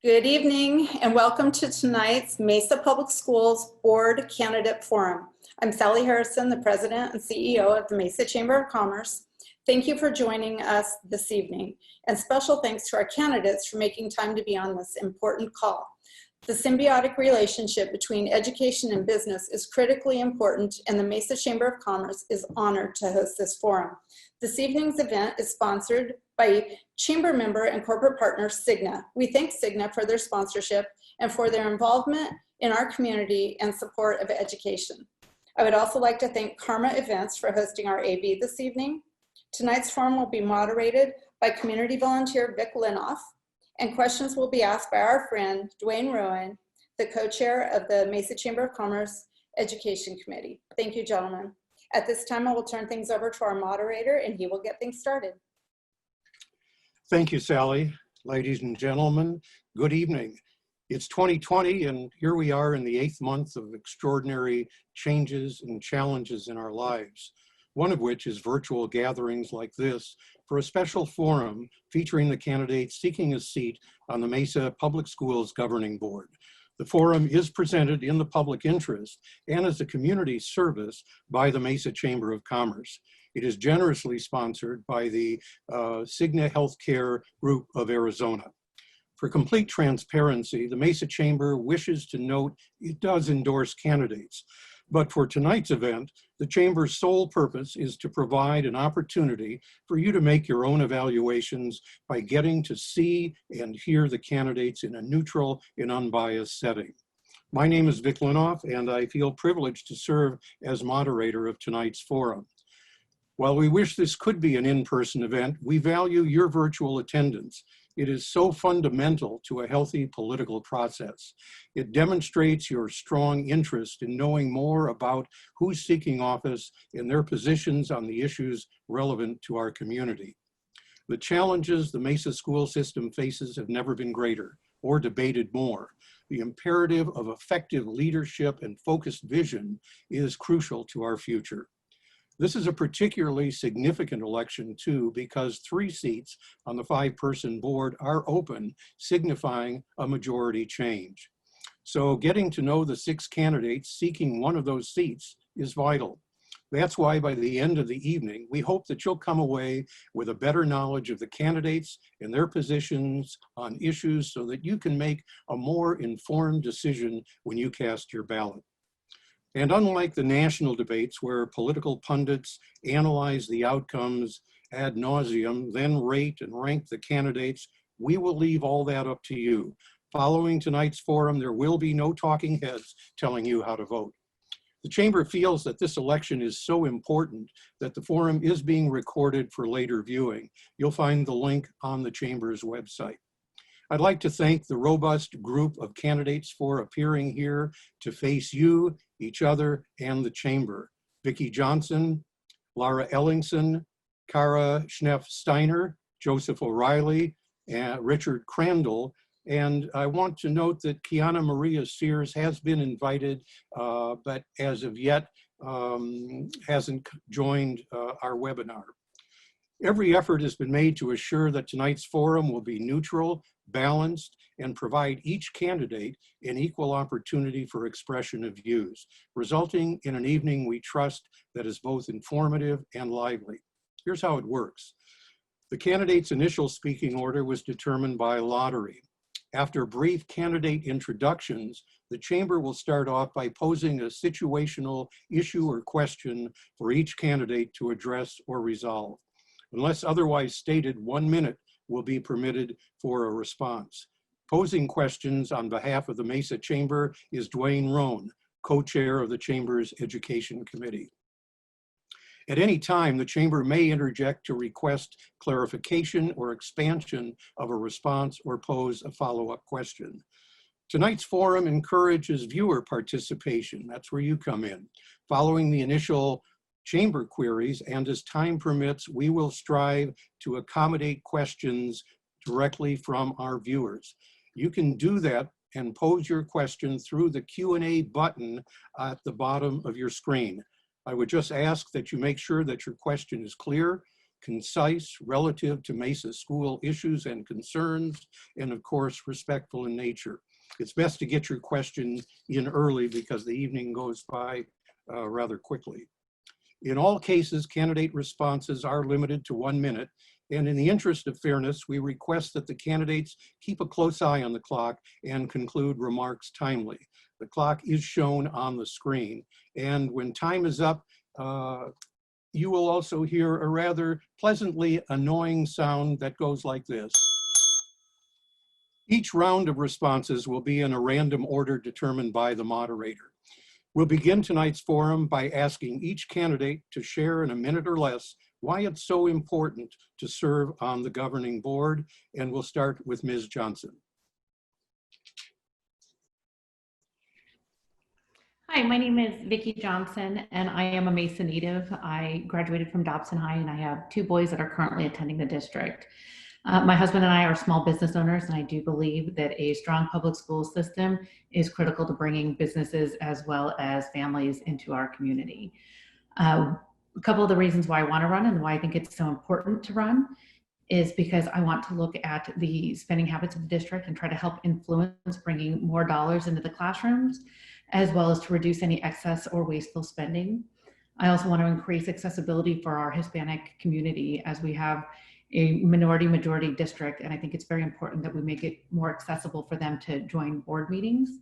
Good evening and welcome to tonight's Mesa Public Schools Board Candidate Forum. I'm Sally Harrison, the President and CEO of the Mesa Chamber of Commerce. Thank you for joining us this evening, and special thanks to our candidates for making time to be on this important call. The symbiotic relationship between education and business is critically important, and the Mesa Chamber of Commerce is honored to host this forum. This evening's event is sponsored by Chamber member and corporate partner Cigna. We thank Cigna for their sponsorship and for their involvement in our community and support of education. I would also like to thank Karma Events for hosting our AV this evening. Tonight's forum will be moderated by community volunteer Vic Linoff, and questions will be asked by our friend Dwayne Rhone, the co-chair of the Mesa Chamber of Commerce Education Committee. Thank you, gentlemen. At this time, I will turn things over to our moderator and he will get things started. Thank you, Sally. Ladies and gentlemen, good evening. It's 2020 and here we are in the 8th month of extraordinary changes and challenges in our lives, one of which is virtual gatherings like this for a special forum featuring the candidates seeking a seat on the Mesa Public Schools Governing Board. The forum is presented in the public interest and as a community service by the Mesa Chamber of Commerce. It is generously sponsored by the Cigna Healthcare Group of Arizona. For complete transparency, the Mesa Chamber wishes to note it does endorse candidates. But for tonight's event, the Chamber's sole purpose is to provide an opportunity for you to make your own evaluations by getting to see and hear the candidates in a neutral and unbiased setting. My name is Vic Linoff, and I feel privileged to serve as moderator of tonight's forum. While we wish this could be an in-person event, we value your virtual attendance. It is so fundamental to a healthy political process. It demonstrates your strong interest in knowing more about who's seeking office and their positions on the issues relevant to our community. The challenges the Mesa school system faces have never been greater or debated more. The imperative of effective leadership and focused vision is crucial to our future. This is a particularly significant election too, because 3 seats on the 5-person board are open, signifying a majority change. So getting to know the 6 candidates seeking one of those seats is vital. That's why by the end of the evening, we hope that you'll come away with a better knowledge of the candidates and their positions on issues so that you can make a more informed decision when you cast your ballot. And unlike the national debates where political pundits analyze the outcomes ad nauseum, then rate and rank the candidates, we will leave all that up to you. Following tonight's forum, there will be no talking heads telling you how to vote. The Chamber feels that this election is so important that the forum is being recorded for later viewing. You'll find the link on the Chamber's website. I'd like to thank the robust group of candidates for appearing here to face you, each other, and the Chamber. Vikki Johnson, Lara Ellingson, Cara, Schnepf, Steiner, Joseph O'Reilly, and Richard Crandall. And I want to note that Kiana Sears has been invited, but as of yet hasn't joined our webinar. Every effort has been made to assure that tonight's forum will be neutral, balanced, and provide each candidate an equal opportunity for expression of views, resulting in an evening we trust that is both informative and lively. Here's how it works. The candidate's initial speaking order was determined by lottery. After brief candidate introductions, the Chamber will start off by posing a situational issue or question for each candidate to address or resolve. Unless otherwise stated, 1 minute will be permitted for a response. Posing questions on behalf of the Mesa Chamber is Dwayne Rhone, co-chair of the Chamber's Education Committee. At any time, the Chamber may interject to request clarification or expansion of a response or pose a follow-up question. Tonight's forum encourages viewer participation. That's where you come in. Following the initial Chamber queries, and as time permits, we will strive to accommodate questions directly from our viewers. You can do that and pose your question through the Q&A button at the bottom of your screen. I would just ask that you make sure that your question is clear, concise, relative to Mesa school issues and concerns, and of course, respectful in nature. It's best to get your questions in early because the evening goes by rather quickly. In all cases, candidate responses are limited to 1 minute, and in the interest of fairness, we request that the candidates keep a close eye on the clock and conclude remarks timely. The clock is shown on the screen, and when time is up, you will also hear a rather pleasantly annoying sound that goes like this. Each round of responses will be in a random order determined by the moderator. We'll begin tonight's forum by asking each candidate to share in a minute or less why it's so important to serve on the governing board, and we'll start with Ms. Johnson. Hi, my name is Vicki Johnson, and I am a Mesa native. I graduated from Dobson High, and I have 2 boys that are currently attending the district. My husband and I are small business owners, and I do believe that a strong public school system is critical to bringing businesses as well as families into our community. A couple of the reasons why I want to run and why I think it's so important to run is because I want to look at the spending habits of the district and try to help influence bringing more dollars into the classrooms, as well as to reduce any excess or wasteful spending. I also want to increase accessibility for our Hispanic community as we have a majority district, and I think it's very important that we make it more accessible for them to join board meetings.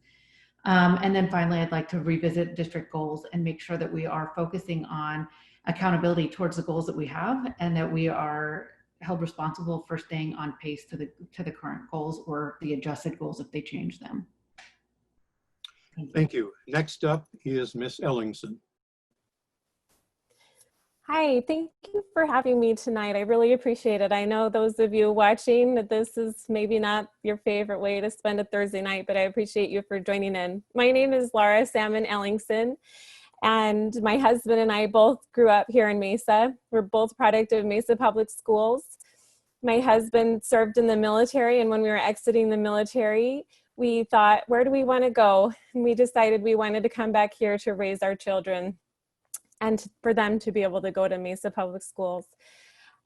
And then finally, I'd like to revisit district goals and make sure that we are focusing on accountability towards the goals that we have, and that we are held responsible for staying on pace to the current goals or the adjusted goals if they change them. Thank you. Next up is Ms. Ellingson. Hi, thank you for having me tonight. I really appreciate it. I know those of you watching that this is maybe not your favorite way to spend a Thursday night, but I appreciate you for joining in. My name is Lara Ellingson, and my husband and I both grew up here in Mesa. We're both product of Mesa Public Schools. My husband served in the military, and when we were exiting the military, we thought, where do we want to go? And we decided we wanted to come back here to raise our children and for them to be able to go to Mesa Public Schools.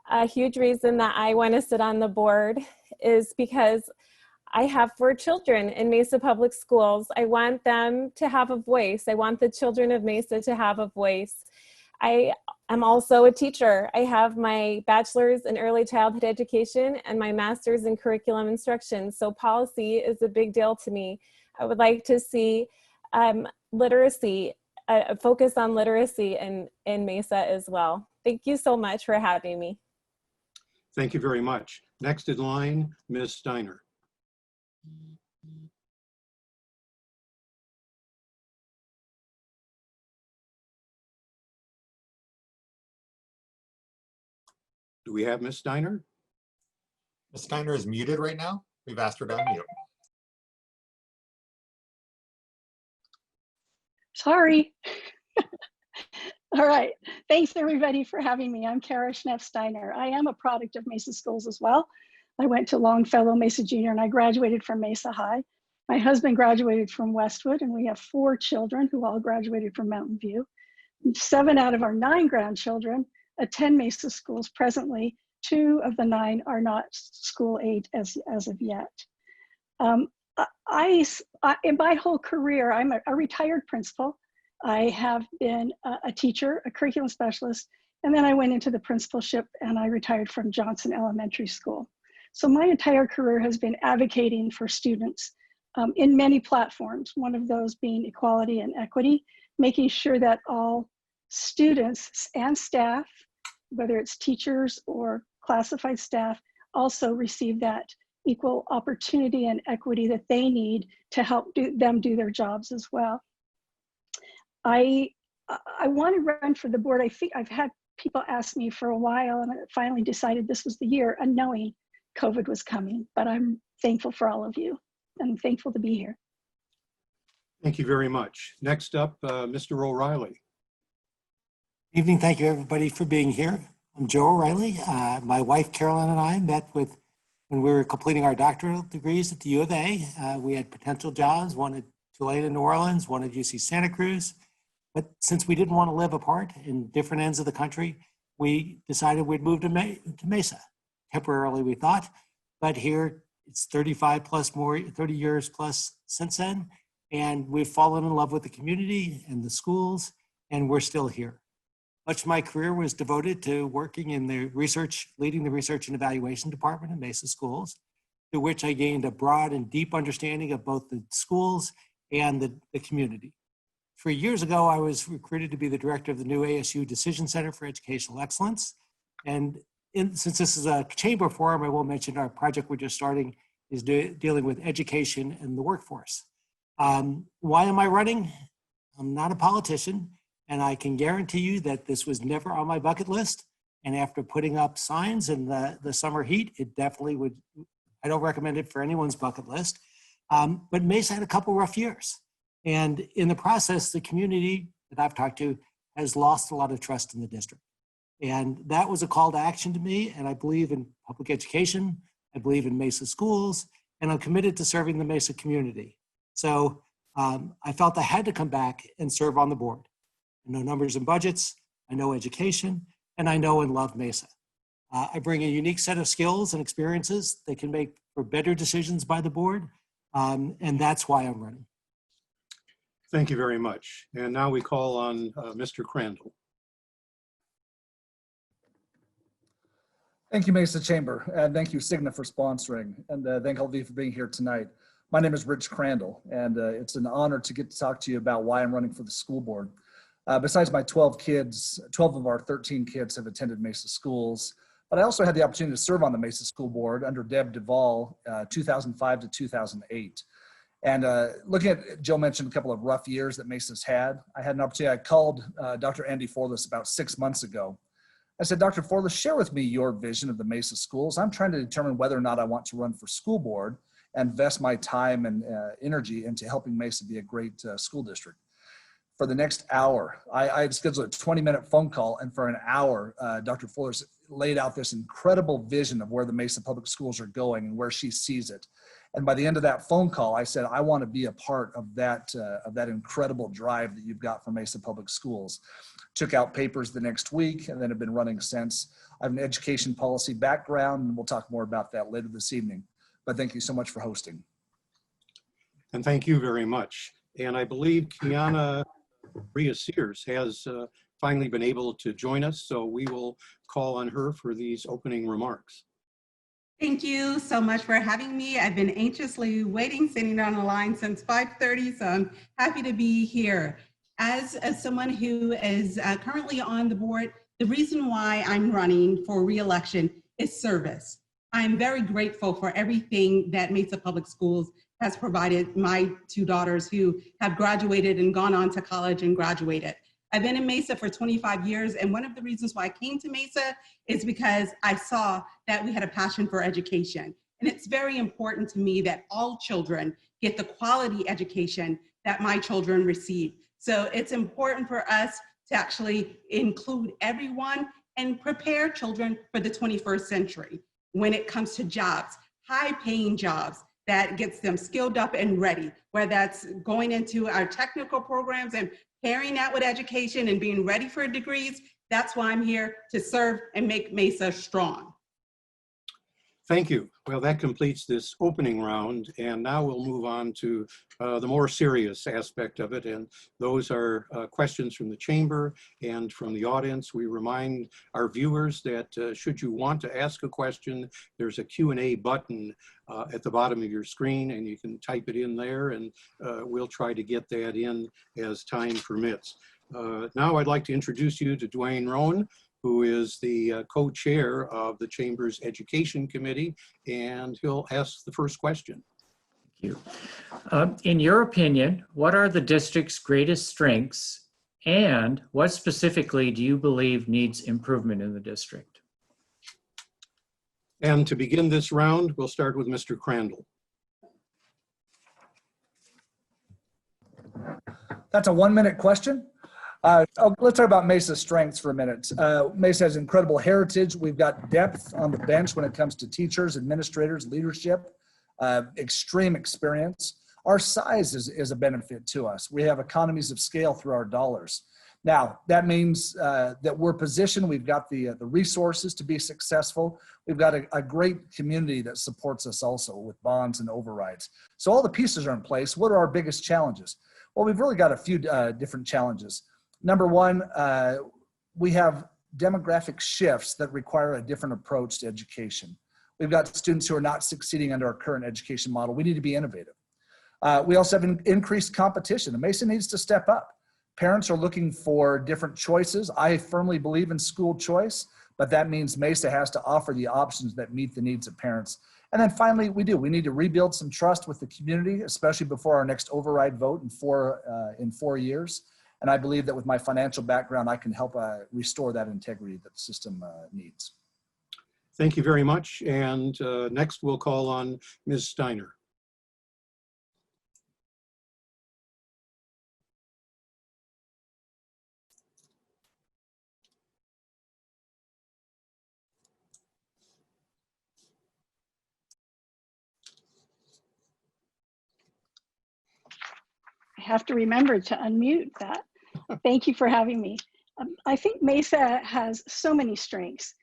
A huge reason that I want to sit on the board is because I have 4 children in Mesa Public Schools. I want them to have a voice. I want the children of Mesa to have a voice. I am also a teacher. I have my bachelor's in early childhood education and my master's in curriculum instruction. So policy is a big deal to me. I would like to see literacy, a focus on literacy in Mesa as well. Thank you so much for having me. Thank you very much. Next in line, Ms. Steiner. Do we have Ms. Steiner? Ms. Steiner is muted right now. We've asked her to unmute. Sorry. All right. Thanks everybody for having me. I'm Cara Schnepf Steiner. I am a product of Mesa Schools as well. I went to Longfellow, Mesa Junior, and I graduated from Mesa High. My husband graduated from Westwood, and we have 4 children who all graduated from Mountain View. 7 out of our 9 grandchildren attend Mesa Schools presently. 2 of the 9 are not school age as of yet. In my whole career, I'm a retired principal. I have been a teacher, a curriculum specialist, and then I went into the principalship and I retired from Johnson Elementary School. So my entire career has been advocating for students in many platforms, one of those being equality and equity, making sure that all students and staff, whether it's teachers or classified staff, also receive that equal opportunity and equity that they need to help them do their jobs as well. I want to run for the board. I think I've had people ask me for a while, and I finally decided this was the year, unknowing COVID was coming, but I'm thankful for all of you. I'm thankful to be here. Thank you very much. Next up, Mr. O'Reilly. Evening, thank you everybody for being here. I'm Joe O'Reilly. My wife Carolyn and I met when we were completing our doctoral degrees at the U of A. We had potential jobs, one at Tulane in New Orleans, one at UC Santa Cruz. But since we didn't want to live apart in different ends of the country, we decided we'd move to Mesa. Temporarily, we thought, but here it's 30 years plus since then. And we've fallen in love with the community and the schools, and we're still here. Much of my career was devoted to working in the leading the research and evaluation department in Mesa Schools, through which I gained a broad and deep understanding of both the schools and the community. 3 years ago, I was recruited to be the director of the new ASU Decision Center for Educational Excellence. And since this is a chamber forum, I will mention our project we're just starting is dealing with education and the workforce. Why am I running? I'm not a politician, and I can guarantee you that this was never on my bucket list. And after putting up signs in the summer heat, it definitely would, I don't recommend it for anyone's bucket list. But Mesa had a couple rough years. And in the process, the community that I've talked to has lost a lot of trust in the district. And that was a call to action to me. And I believe in public education. I believe in Mesa schools, and I'm committed to serving the Mesa community. So I felt I had to come back and serve on the board. I know numbers and budgets, I know education, and I know and love Mesa. I bring a unique set of skills and experiences that can make for better decisions by the board, and that's why I'm running. Thank you very much. And now we call on Mr. Crandall. Thank you, Mesa Chamber, and thank you, Cigna, for sponsoring, and thank all of you for being here tonight. My name is Rich Crandall, and it's an honor to get to talk to you about why I'm running for the school board. Besides my 12 kids, 12 of our 13 kids have attended Mesa schools, but I also had the opportunity to serve on the Mesa school board under Deb Duvall, 2005 to 2008. And looking at, Joe mentioned a couple of rough years that Mesa's had. I had an opportunity, I called Dr. Andy Forlis about 6 months ago. I said, Dr. Forlis, share with me your vision of the Mesa schools. I'm trying to determine whether or not I want to run for school board and invest my time and energy into helping Mesa be a great school district. For the next hour, I had scheduled a 20-minute phone call, and for an hour, Dr. Forlis laid out this incredible vision of where the Mesa public schools are going and where she sees it. And by the end of that phone call, I said, I want to be a part of that incredible drive that you've got for Mesa Public Schools. Took out papers the next week and then have been running since. I have an education policy background, and we'll talk more about that later this evening. But thank you so much for hosting. And thank you very much. And I believe Kiana Sears has finally been able to join us, so we will call on her for these opening remarks. Thank you so much for having me. I've been anxiously waiting, sitting on the line since 5:30, so I'm happy to be here. As someone who is currently on the board, the reason why I'm running for re-election is service. I'm very grateful for everything that Mesa Public Schools has provided my two daughters who have graduated and gone on to college and graduated. I've been in Mesa for 25 years, and one of the reasons why I came to Mesa is because I saw that we had a passion for education. And it's very important to me that all children get the quality education that my children receive. So it's important for us to actually include everyone and prepare children for the 21st century when it comes to jobs, high-paying jobs that gets them skilled up and ready, whether that's going into our technical programs and pairing that with education and being ready for degrees. That's why I'm here, to serve and make Mesa strong. Thank you. Well, that completes this opening round, and now we'll move on to the more serious aspect of it, and those are questions from the chamber and from the audience. We remind our viewers that should you want to ask a question, there's a Q&A button at the bottom of your screen, and you can type it in there, and we'll try to get that in as time permits. Now I'd like to introduce you to Dwayne Rhone, who is the co-chair of the Chamber's Education Committee, and he'll ask the first question. Thank you. In your opinion, what are the district's greatest strengths, and what specifically do you believe needs improvement in the district? And to begin this round, we'll start with Mr. Crandall. That's a 1-minute question. Let's talk about Mesa's strengths for a minute. Mesa has incredible heritage. We've got depth on the bench when it comes to teachers, administrators, leadership, extreme experience. Our size is a benefit to us. We have economies of scale through our dollars. Now, that means that we're positioned, we've got the resources to be successful. We've got a great community that supports us also with bonds and overrides. So all the pieces are in place. What are our biggest challenges? Well, we've really got a few different challenges. Number one, we have demographic shifts that require a different approach to education. We've got students who are not succeeding under our current education model. We need to be innovative. We also have increased competition. And Mesa needs to step up. Parents are looking for different choices. I firmly believe in school choice, but that means Mesa has to offer the options that meet the needs of parents. And then finally, we need to rebuild some trust with the community, especially before our next override vote in 4 years. And I believe that with my financial background, I can help restore that integrity that the system needs. Thank you very much. And next we'll call on Ms. Steiner. I have to remember to unmute that. Thank you for having me. I think Mesa has so many strengths.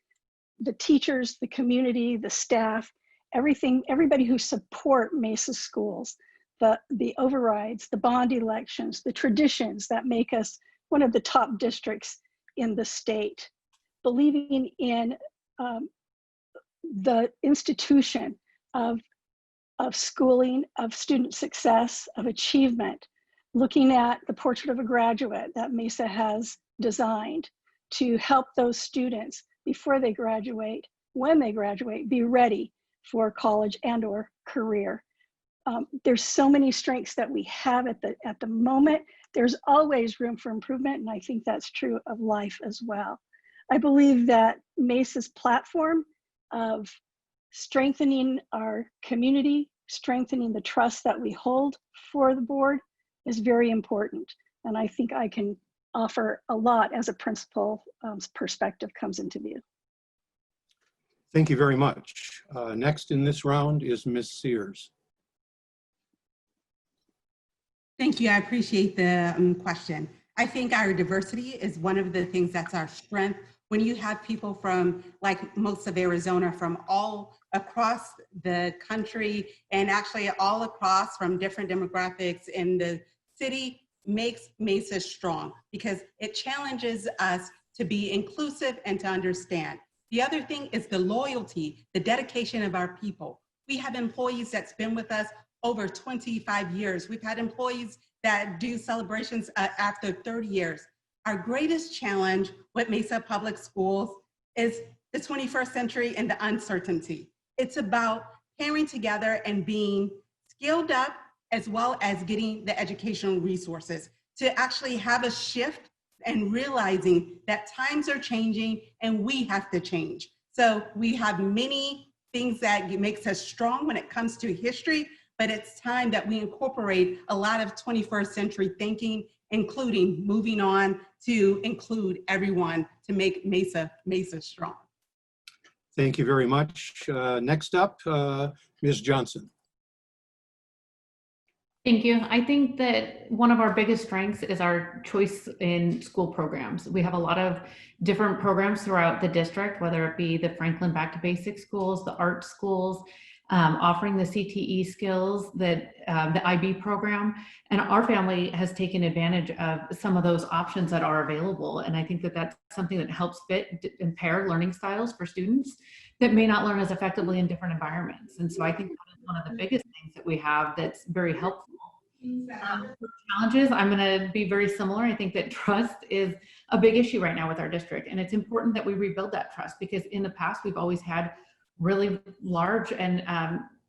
The teachers, the community, the staff, everybody who support Mesa schools, the overrides, the bond elections, the traditions that make us one of the top districts in the state, believing in the institution of schooling, of student success, of achievement, looking at the portrait of a graduate that Mesa has designed to help those students before they graduate, when they graduate, be ready for college and or career. There's so many strengths that we have at the moment. There's always room for improvement, and I think that's true of life as well. I believe that Mesa's platform of strengthening our community, strengthening the trust that we hold for the board is very important. And I think I can offer a lot as a principal perspective comes into view. Thank you very much. Next in this round is Ms. Sears. Thank you. I appreciate the question. I think our diversity is one of the things that's our strength. When you have people from, like most of Arizona, from all across the country and actually all across from different demographics in the city, makes Mesa strong because it challenges us to be inclusive and to understand. The other thing is the loyalty, the dedication of our people. We have employees that's been with us over 25 years. We've had employees that do celebrations after 30 years. Our greatest challenge with Mesa Public Schools is the 21st century and the uncertainty. It's about pairing together and being skilled up as well as getting the educational resources to actually have a shift and realizing that times are changing and we have to change. So we have many things that makes us strong when it comes to history, but it's time that we incorporate a lot of 21st century thinking, including moving on to include everyone to make Mesa strong. Thank you very much. Next up, Ms. Johnson. Thank you. I think that one of our biggest strengths is our choice in school programs. We have a lot of different programs throughout the district, whether it be the Franklin Back to Basics schools, the art schools, offering the CTE skills, that the IB program. And our family has taken advantage of some of those options that are available. And I think that that's something that helps fit and pair learning styles for students that may not learn as effectively in different environments. And so I think that is one of the biggest things that we have that's very helpful. Challenges, I'm going to be very similar. I think that trust is a big issue right now with our district, and it's important that we rebuild that trust because in the past we've always had really large and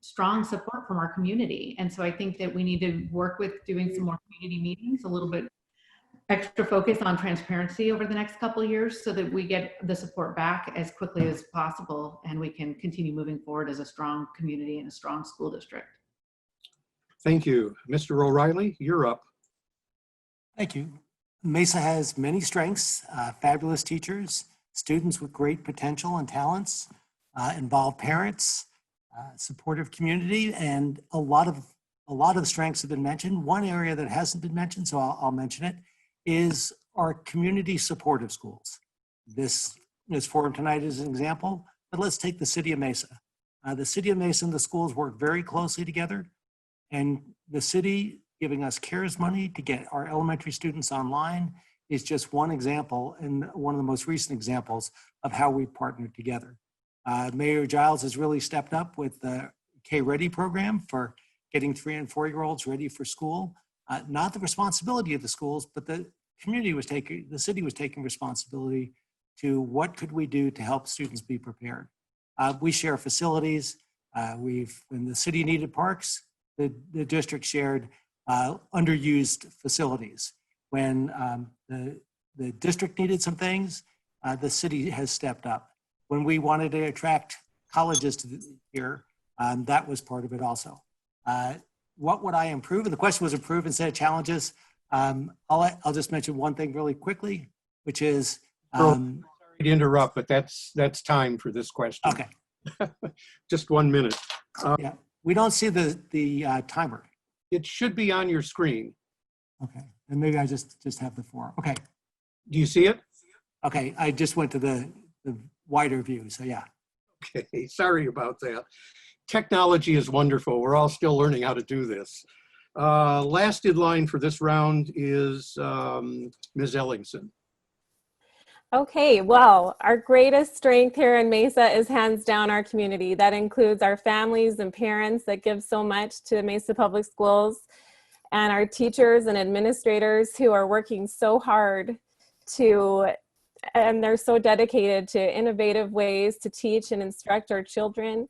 strong support from our community. And so I think that we need to work with doing some more community meetings, a little bit extra focus on transparency over the next couple of years so that we get the support back as quickly as possible and we can continue moving forward as a strong community and a strong school district. Thank you. Mr. O'Reilly, you're up. Thank you. Mesa has many strengths, fabulous teachers, students with great potential and talents, involved parents, supportive community, and a lot of strengths have been mentioned. One area that hasn't been mentioned, so I'll mention it, is are community supportive schools. This forum tonight is an example, but let's take the city of Mesa. The city of Mesa and the schools work very closely together, and the city giving us CARES money to get our elementary students online is just one example, and one of the most recent examples of how we partnered together. Mayor Giles has really stepped up with the K-Ready program for getting 3- and 4-year-olds ready for school. Not the responsibility of the schools, but the city was taking responsibility to what could we do to help students be prepared. We share facilities. When the city needed parks, the district shared underused facilities. When the district needed some things, the city has stepped up. When we wanted to attract colleges to here, that was part of it also. What would I improve? And the question was improve instead of challenges. I'll just mention one thing really quickly, which is. Sorry to interrupt, but that's time for this question. Okay. Just 1 minute. Yeah, we don't see the timer. It should be on your screen. Okay, and maybe I just have the forum. Okay. Do you see it? Okay, I just went to the wider view, so yeah. Okay, sorry about that. Technology is wonderful. We're all still learning how to do this. Last in line for this round is Ms. Ellingson. Okay, well, our greatest strength here in Mesa is hands down our community. That includes our families and parents that give so much to Mesa Public Schools, and our teachers and administrators who are working so hard and they're so dedicated to innovative ways to teach and instruct our children.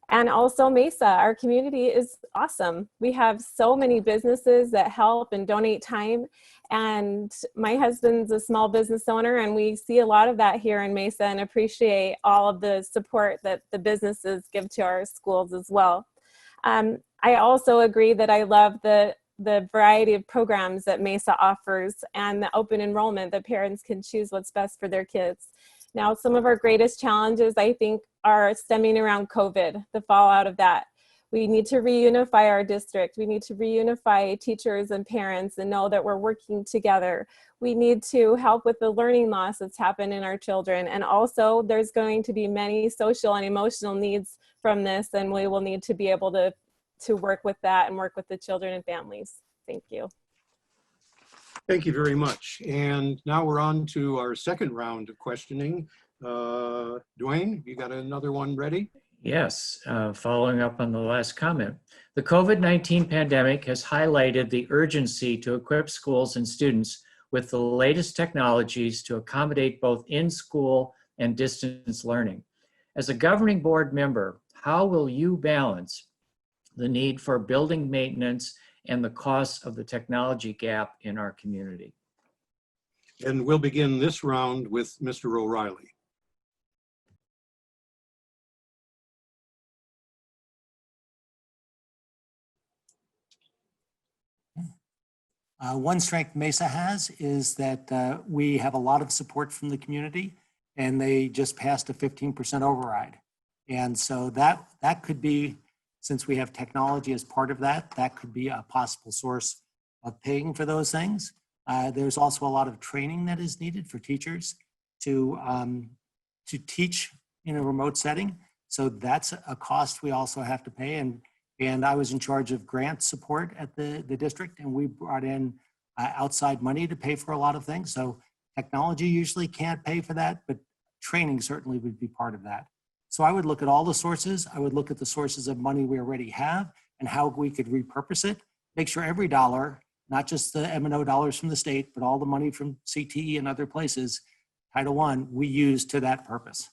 And also Mesa, our community is awesome. We have so many businesses that help and donate time. And my husband's a small business owner, and we see a lot of that here in Mesa and appreciate all of the support that the businesses give to our schools as well. I also agree that I love the variety of programs that Mesa offers and the open enrollment that parents can choose what's best for their kids. Now, some of our greatest challenges, I think, are stemming around COVID, the fallout of that. We need to reunify our district. We need to reunify teachers and parents and know that we're working together. We need to help with the learning loss that's happened in our children. And also, there's going to be many social and emotional needs from this, and we will need to be able to work with that and work with the children and families. Thank you. Thank you very much. And now we're on to our second round of questioning. Dwayne, you got another one ready? Yes, following up on the last comment. The COVID-19 pandemic has highlighted the urgency to equip schools and students with the latest technologies to accommodate both in-school and distance learning. As a governing board member, how will you balance the need for building maintenance and the costs of the technology gap in our community? And we'll begin this round with Mr. O'Reilly. One strength Mesa has is that we have a lot of support from the community, and they just passed a 15% override. And so that could be, since we have technology as part of that, that could be a possible source of paying for those things. There's also a lot of training that is needed for teachers to teach in a remote setting. So that's a cost we also have to pay. And I was in charge of grant support at the district, and we brought in outside money to pay for a lot of things. So technology usually can't pay for that, but training certainly would be part of that. So I would look at all the sources. I would look at the sources of money we already have and how we could repurpose it. Make sure every dollar, not just the M&O dollars from the state, but all the money from CTE and other places, Title I, we use to that purpose.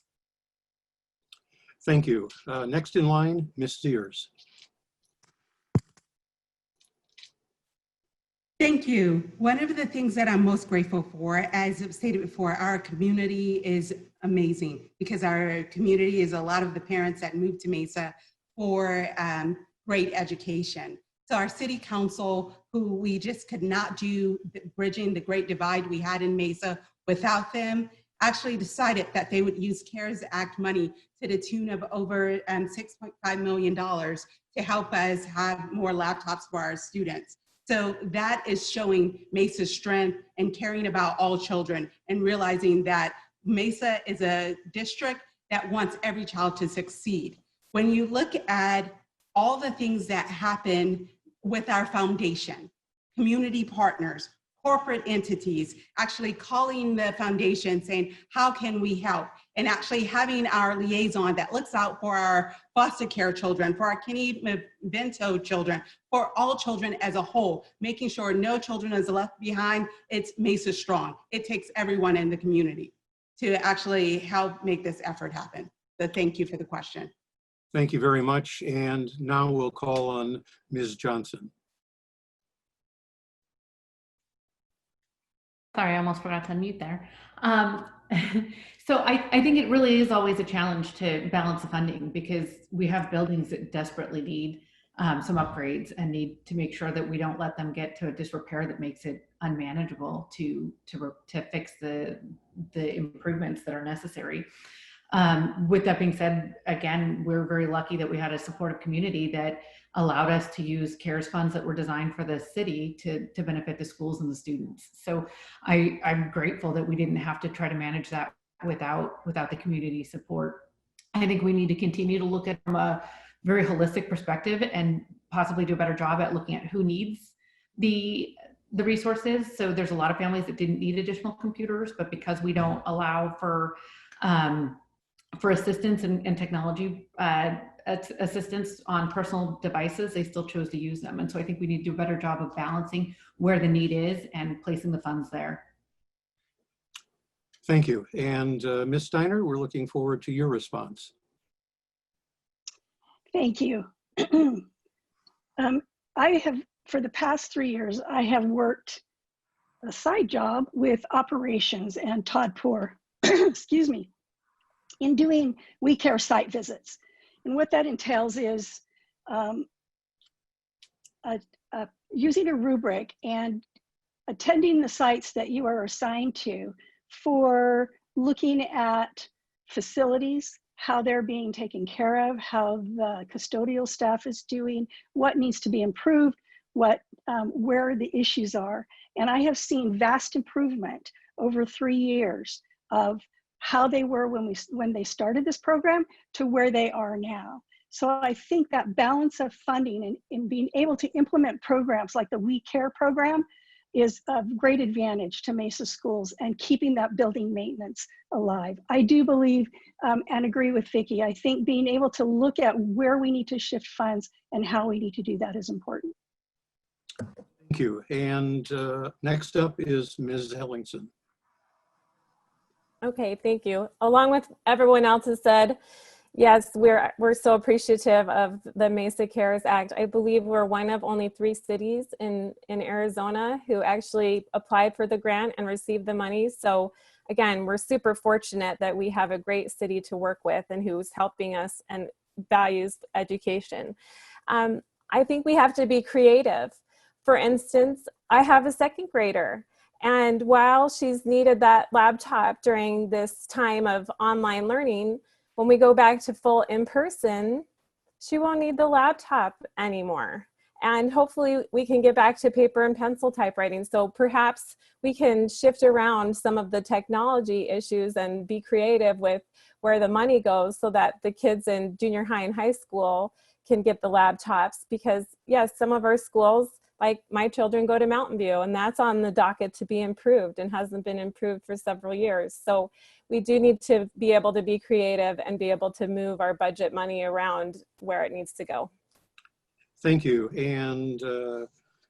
Thank you. Next in line, Ms. Sears. Thank you. One of the things that I'm most grateful for, as I've stated before, our community is amazing because our community is a lot of the parents that moved to Mesa for great education. So our city council, who we just could not do bridging the great divide we had in Mesa without them, actually decided that they would use CARES Act money to the tune of over $6.5 million to help us have more laptops for our students. So that is showing Mesa's strength and caring about all children and realizing that Mesa is a district that wants every child to succeed. When you look at all the things that happen with our foundation, community partners, corporate entities, actually calling the foundation saying, how can we help? And actually having our liaison that looks out for our foster care children, for our Kenny Bento children, for all children as a whole, making sure no children is left behind. It's Mesa Strong. It takes everyone in the community to actually help make this effort happen. So thank you for the question. Thank you very much. And now we'll call on Ms. Johnson. Sorry, I almost forgot to unmute there. So I think it really is always a challenge to balance the funding because we have buildings that desperately need some upgrades and need to make sure that we don't let them get to a disrepair that makes it unmanageable to fix the improvements that are necessary. With that being said, again, we're very lucky that we had a supportive community that allowed us to use CARES funds that were designed for the city to benefit the schools and the students. So I'm grateful that we didn't have to try to manage that without the community support. I think we need to continue to look at it from a very holistic perspective and possibly do a better job at looking at who needs the resources. So there's a lot of families that didn't need additional computers, but because we don't allow for assistance and technology assistance on personal devices, they still chose to use them. And so I think we need to do a better job of balancing where the need is and placing the funds there. Thank you. And Ms. Steiner, we're looking forward to your response. Thank you. I have, for the past 3 years, I have worked a side job with operations and Todd Poor, excuse me, in doing We Care site visits. And what that entails is using a rubric and attending the sites that you are assigned to for looking at facilities, how they're being taken care of, how the custodial staff is doing, what needs to be improved, where the issues are. And I have seen vast improvement over 3 years of how they were when they started this program to where they are now. So I think that balance of funding and being able to implement programs like the We Care program is of great advantage to Mesa schools and keeping that building maintenance alive. I do believe and agree with Vicki. I think being able to look at where we need to shift funds and how we need to do that is important. Thank you. And next up is Ms. Ellingson. Okay, thank you. Along with everyone else has said, yes, we're so appreciative of the Mesa CARES Act. I believe we're one of only 3 cities in Arizona who actually applied for the grant and received the money. So again, we're super fortunate that we have a great city to work with and who's helping us and values education. I think we have to be creative. For instance, I have a 2nd grader. And while she's needed that laptop during this time of online learning, when we go back to full in-person, she won't need the laptop anymore. And hopefully we can get back to paper and pencil typewriting. So perhaps we can shift around some of the technology issues and be creative with where the money goes so that the kids in junior high and high school can get the laptops. Because yes, some of our schools, like my children go to Mountain View, and that's on the docket to be improved and hasn't been improved for several years. So we do need to be able to be creative and be able to move our budget money around where it needs to go. Thank you. And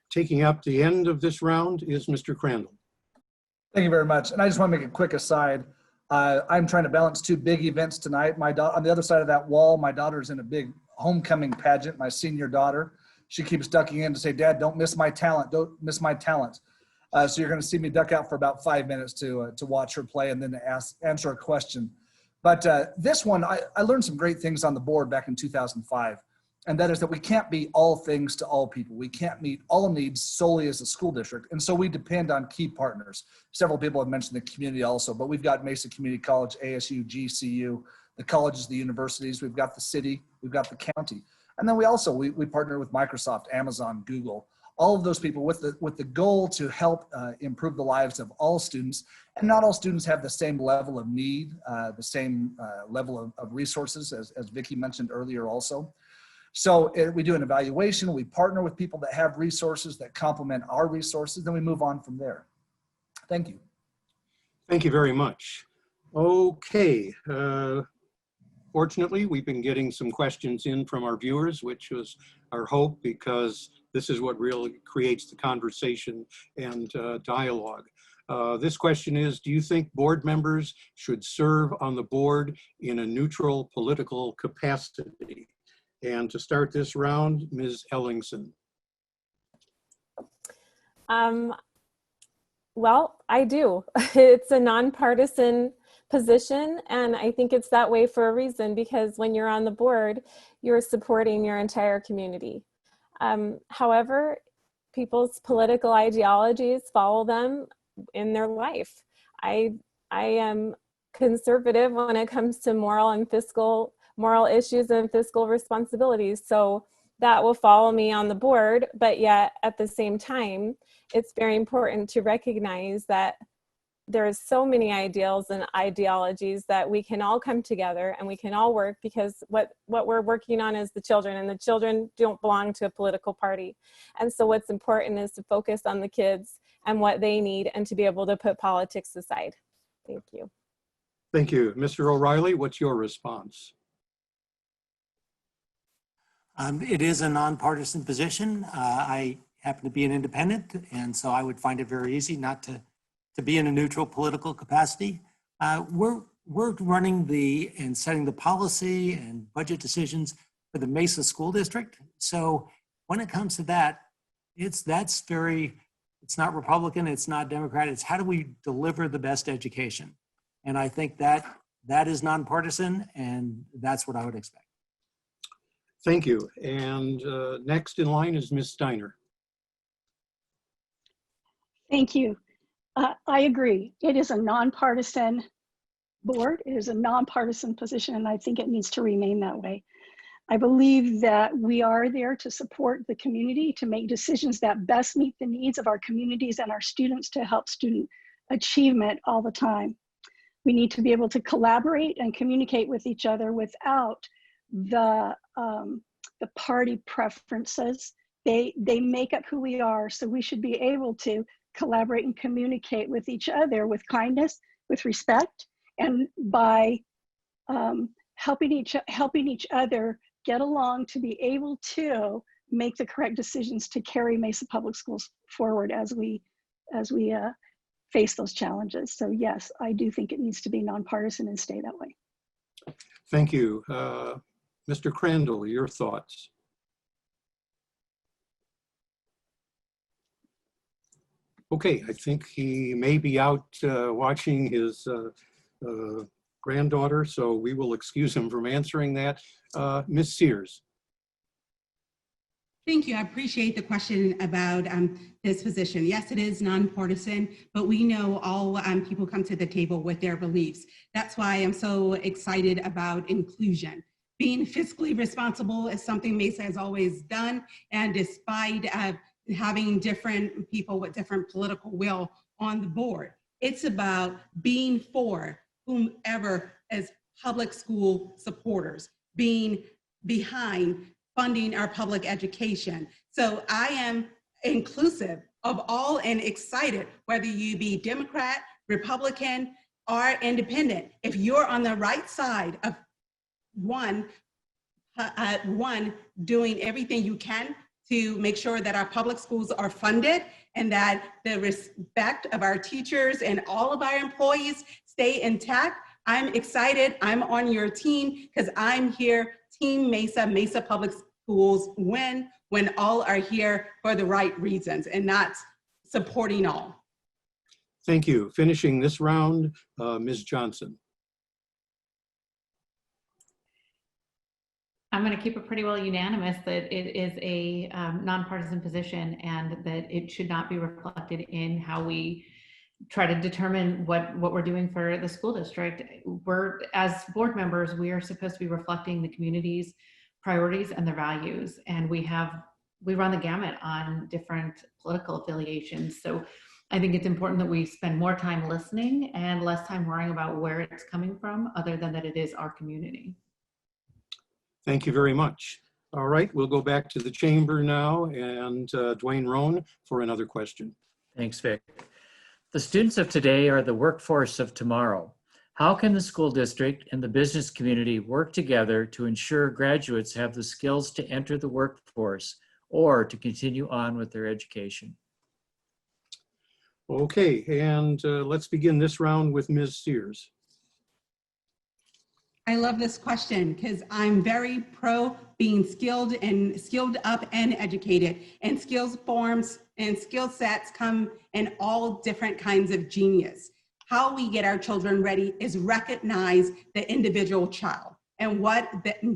taking up the end of this round is Mr. Crandall. Thank you very much. And I just want to make a quick aside. I'm trying to balance 2 big events tonight. On the other side of that wall, my daughter's in a big homecoming pageant, my senior daughter. She keeps ducking in to say, Dad, don't miss my talent. Don't miss my talent. So you're going to see me duck out for about 5 minutes to watch her play and then to answer a question. But this one, I learned some great things on the board back in 2005. And that is that we can't be all things to all people. We can't meet all needs solely as a school district. And so we depend on key partners. Several people have mentioned the community also, but we've got Mesa Community College, ASU, GCU, the colleges, the universities, we've got the city, we've got the county. And then we partner with Microsoft, Amazon, Google, all of those people with the goal to help improve the lives of all students. And not all students have the same level of need, the same level of resources as Vicki mentioned earlier also. So we do an evaluation, we partner with people that have resources that complement our resources, then we move on from there. Thank you. Thank you very much. Okay. Fortunately, we've been getting some questions in from our viewers, which was our hope, because this is what really creates the conversation and dialogue. This question is, do you think board members should serve on the board in a neutral political capacity? And to start this round, Ms. Ellingson. Well, I do. It's a nonpartisan position, and I think it's that way for a reason, because when you're on the board, you're supporting your entire community. However, people's political ideologies follow them in their life. I am conservative when it comes to moral issues and fiscal responsibilities. So that will follow me on the board, but yet at the same time, it's very important to recognize that there's so many ideals and ideologies that we can all come together and we can all work, because what we're working on is the children, and the children don't belong to a political party. And so what's important is to focus on the kids and what they need, and to be able to put politics aside. Thank you. Thank you. Mr. O'Reilly, what's your response? It is a nonpartisan position. I happen to be an independent, and so I would find it very easy not to be in a neutral political capacity. We're running and setting the policy and budget decisions for the Mesa School District. So when it comes to that, it's not Republican, it's not Democrat, it's how do we deliver the best education? And I think that is nonpartisan, and that's what I would expect. Thank you. And next in line is Ms. Steiner. Thank you. I agree. It is a nonpartisan board. It is a nonpartisan position, and I think it needs to remain that way. I believe that we are there to support the community, to make decisions that best meet the needs of our communities and our students, to help student achievement all the time. We need to be able to collaborate and communicate with each other without the party preferences. They make up who we are, so we should be able to collaborate and communicate with each other with kindness, with respect, and by helping each other get along to be able to make the correct decisions to carry Mesa Public Schools forward as we face those challenges. So yes, I do think it needs to be nonpartisan and stay that way. Thank you. Mr. Crandall, your thoughts? Okay, I think he may be out watching his granddaughter, so we will excuse him from answering that. Ms. Sears. Thank you. I appreciate the question about this position. Yes, it is nonpartisan, but we know all people come to the table with their beliefs. That's why I'm so excited about inclusion. Being fiscally responsible is something Mesa has always done, and despite having different people with different political will on the board, it's about being for whomever as public school supporters, being behind funding our public education. So I am inclusive of all and excited, whether you be Democrat, Republican, or independent. If you're on the right side of one doing everything you can to make sure that our public schools are funded and that the respect of our teachers and all of our employees stay intact, I'm excited. I'm on your team because I'm here, Team Mesa, Mesa Public Schools win when all are here for the right reasons and not supporting all. Thank you. Finishing this round, Ms. Johnson. I'm going to keep it pretty well unanimous that it is a nonpartisan position, and that it should not be reflected in how we try to determine what we're doing for the school district. We're, as board members, we are supposed to be reflecting the community's priorities and their values. And we have we run the gamut on different political affiliations. So I think it's important that we spend more time listening and less time worrying about where it's coming from, other than that it is our community. Thank you very much. All right, we'll go back to the chamber now, and Dwayne Rhone for another question. Thanks, Vic. The students of today are the workforce of tomorrow. How can the school district and the business community work together to ensure graduates have the skills to enter the workforce or to continue on with their education? Okay, and let's begin this round with Ms. Sears. I love this question because I'm very pro being skilled up and educated, and skills forms and skill sets come in all different kinds of genius. How we get our children ready is recognize the individual child and what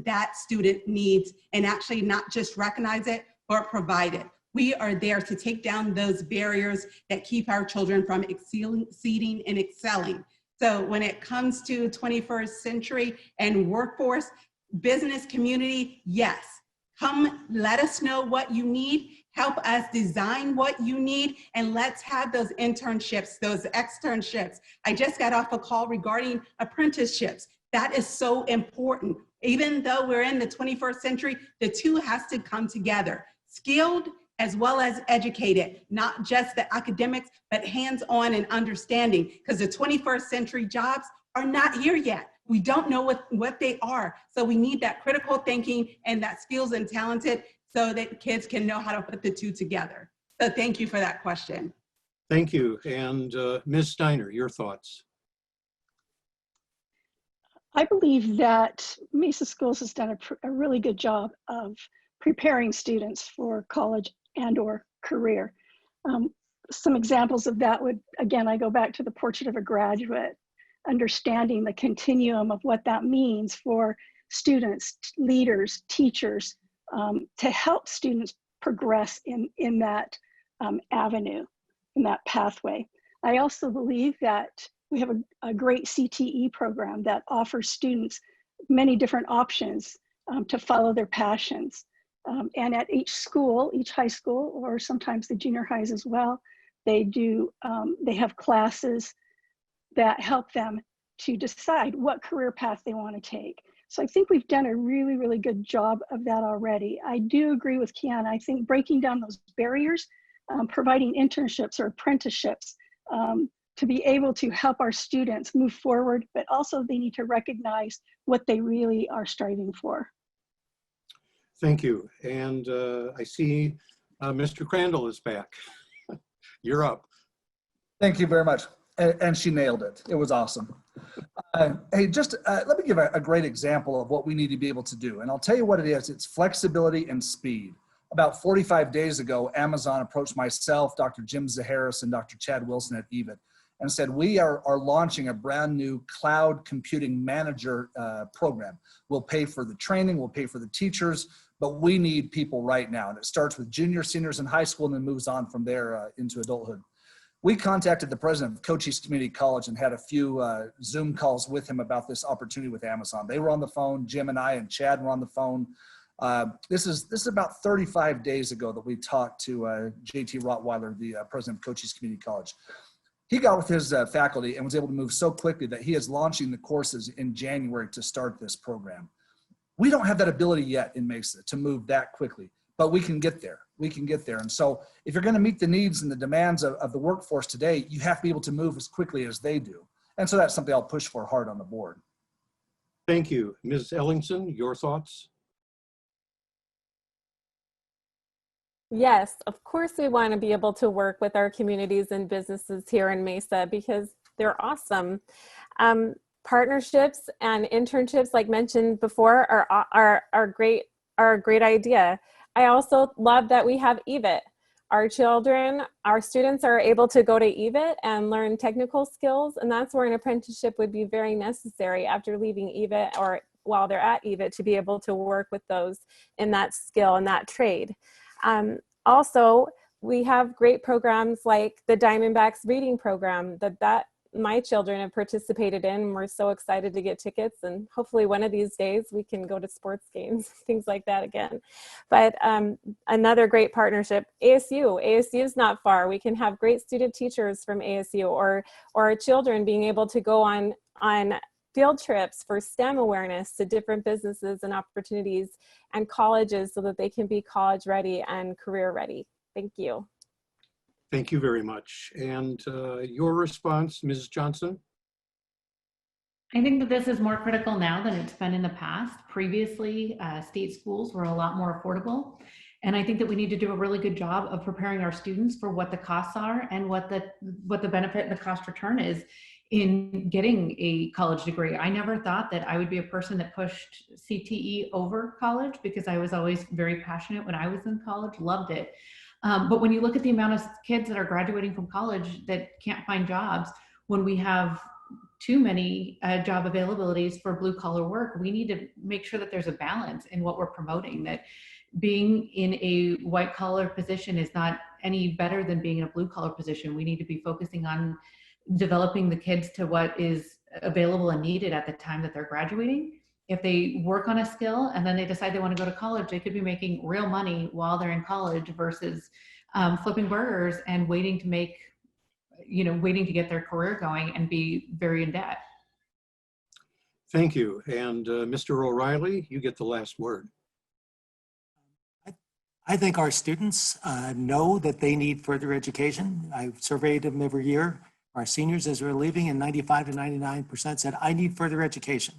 that student needs, and actually not just recognize it, but provide it. We are there to take down those barriers that keep our children from exceeding and excelling. So when it comes to 21st century and workforce, business community, yes, come let us know what you need, help us design what you need, and let's have those internships, those externships. I just got off a call regarding apprenticeships. That is so important. Even though we're in the 21st century, the two has to come together. Skilled as well as educated, not just the academics, but hands-on and understanding, because the 21st century jobs are not here yet. We don't know what they are. So we need that critical thinking and that skills and talented so that kids can know how to put the two together. So thank you for that question. Thank you. And Ms. Steiner, your thoughts. I believe that Mesa Schools has done a really good job of preparing students for college and or career. Some examples of that would, again, I go back to the portrait of a graduate, understanding the continuum of what that means for students, leaders, teachers, to help students progress in that avenue, in that pathway. I also believe that we have a great CTE program that offers students many different options to follow their passions. And at each school, each high school, or sometimes the junior highs as well, they have classes that help them to decide what career path they want to take. So I think we've done a really, really good job of that already. I do agree with Kiana. I think breaking down those barriers, providing internships or apprenticeships to be able to help our students move forward, but also they need to recognize what they really are striving for. Thank you. And I see Mr. Crandall is back. You're up. Thank you very much. And she nailed it. It was awesome. Hey, just let me give a great example of what we need to be able to do. And I'll tell you what it is. It's flexibility and speed. About 45 days ago, Amazon approached myself, Dr. Jim Zaharis, and Dr. Chad Wilson at EVIT and said, we are launching a brand new cloud computing manager program. We'll pay for the training, we'll pay for the teachers, but we need people right now. And it starts with junior, seniors in high school and then moves on from there into adulthood. We contacted the president of Cochise Community College and had a few Zoom calls with him about this opportunity with Amazon. They were on the phone, Jim and I and Chad were on the phone. This is about 35 days ago that we talked to JT Rottweiler, the president of Cochise Community College. He got with his faculty and was able to move so quickly that he is launching the courses in January to start this program. We don't have that ability yet in Mesa to move that quickly, but we can get there. We can get there. And so if you're going to meet the needs and the demands of the workforce today, you have to be able to move as quickly as they do. And so that's something I'll push for hard on the board. Thank you. Ms. Ellingson, your thoughts? Yes, of course we want to be able to work with our communities and businesses here in Mesa because they're awesome. Partnerships and internships, like mentioned before, are a great idea. I also love that we have EVIT. Our students are able to go to EVIT and learn technical skills, and that's where an apprenticeship would be very necessary after leaving EVIT or while they're at EVIT to be able to work with those in that skill and that trade. Also, we have great programs like the Diamondbacks reading program that my children have participated in. We're so excited to get tickets, and hopefully one of these days we can go to sports games, things like that again. But another great partnership, ASU. ASU is not far. We can have great student teachers from ASU, or our children being able to go on field trips for STEM awareness to different businesses and opportunities and colleges so that they can be college ready and career ready. Thank you. Thank you very much. And your response, Ms. Johnson? I think that this is more critical now than it's been in the past. Previously, state schools were a lot more affordable. And I think that we need to do a really good job of preparing our students for what the costs are and what the benefit and the cost return is in getting a college degree. I never thought that I would be a person that pushed CTE over college, because I was always very passionate when I was in college, loved it. But when you look at the amount of kids that are graduating from college that can't find jobs, when we have too many job availabilities for blue collar work, we need to make sure that there's a balance in what we're promoting, that being in a white collar position is not any better than being in a blue collar position. We need to be focusing on developing the kids to what is available and needed at the time that they're graduating. If they work on a skill and then they decide they want to go to college, they could be making real money while they're in college versus flipping burgers and waiting to get their career going and be very in debt. Thank you. And Mr. O'Reilly, you get the last word. I think our students know that they need further education. I've surveyed them every year. Our seniors, as we're leaving, and 95 to 99% said, I need further education.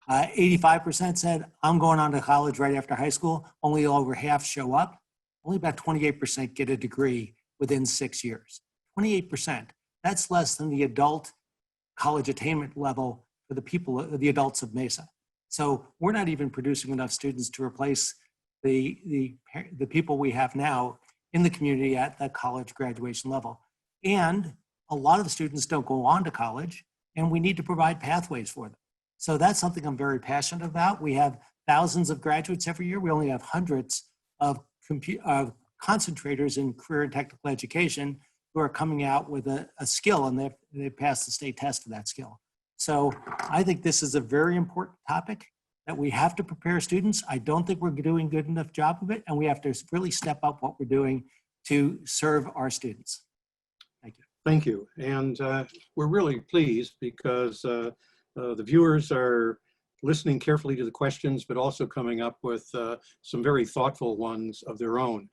85% said, I'm going on to college right after high school. Only over half show up. Only about 28% get a degree within 6 years. 28%. That's less than the adult college attainment level for the adults of Mesa. So we're not even producing enough students to replace the people we have now in the community at the college graduation level. And a lot of the students don't go on to college, and we need to provide pathways for them. So that's something I'm very passionate about. We have thousands of graduates every year. We only have hundreds of concentrators in career and technical education who are coming out with a skill, and they've passed the state test for that skill. So I think this is a very important topic that we have to prepare students. I don't think we're doing a good enough job of it, and we have to really step up what we're doing to serve our students. Thank you. Thank you. And we're really pleased because the viewers are listening carefully to the questions, but also coming up with some very thoughtful ones of their own.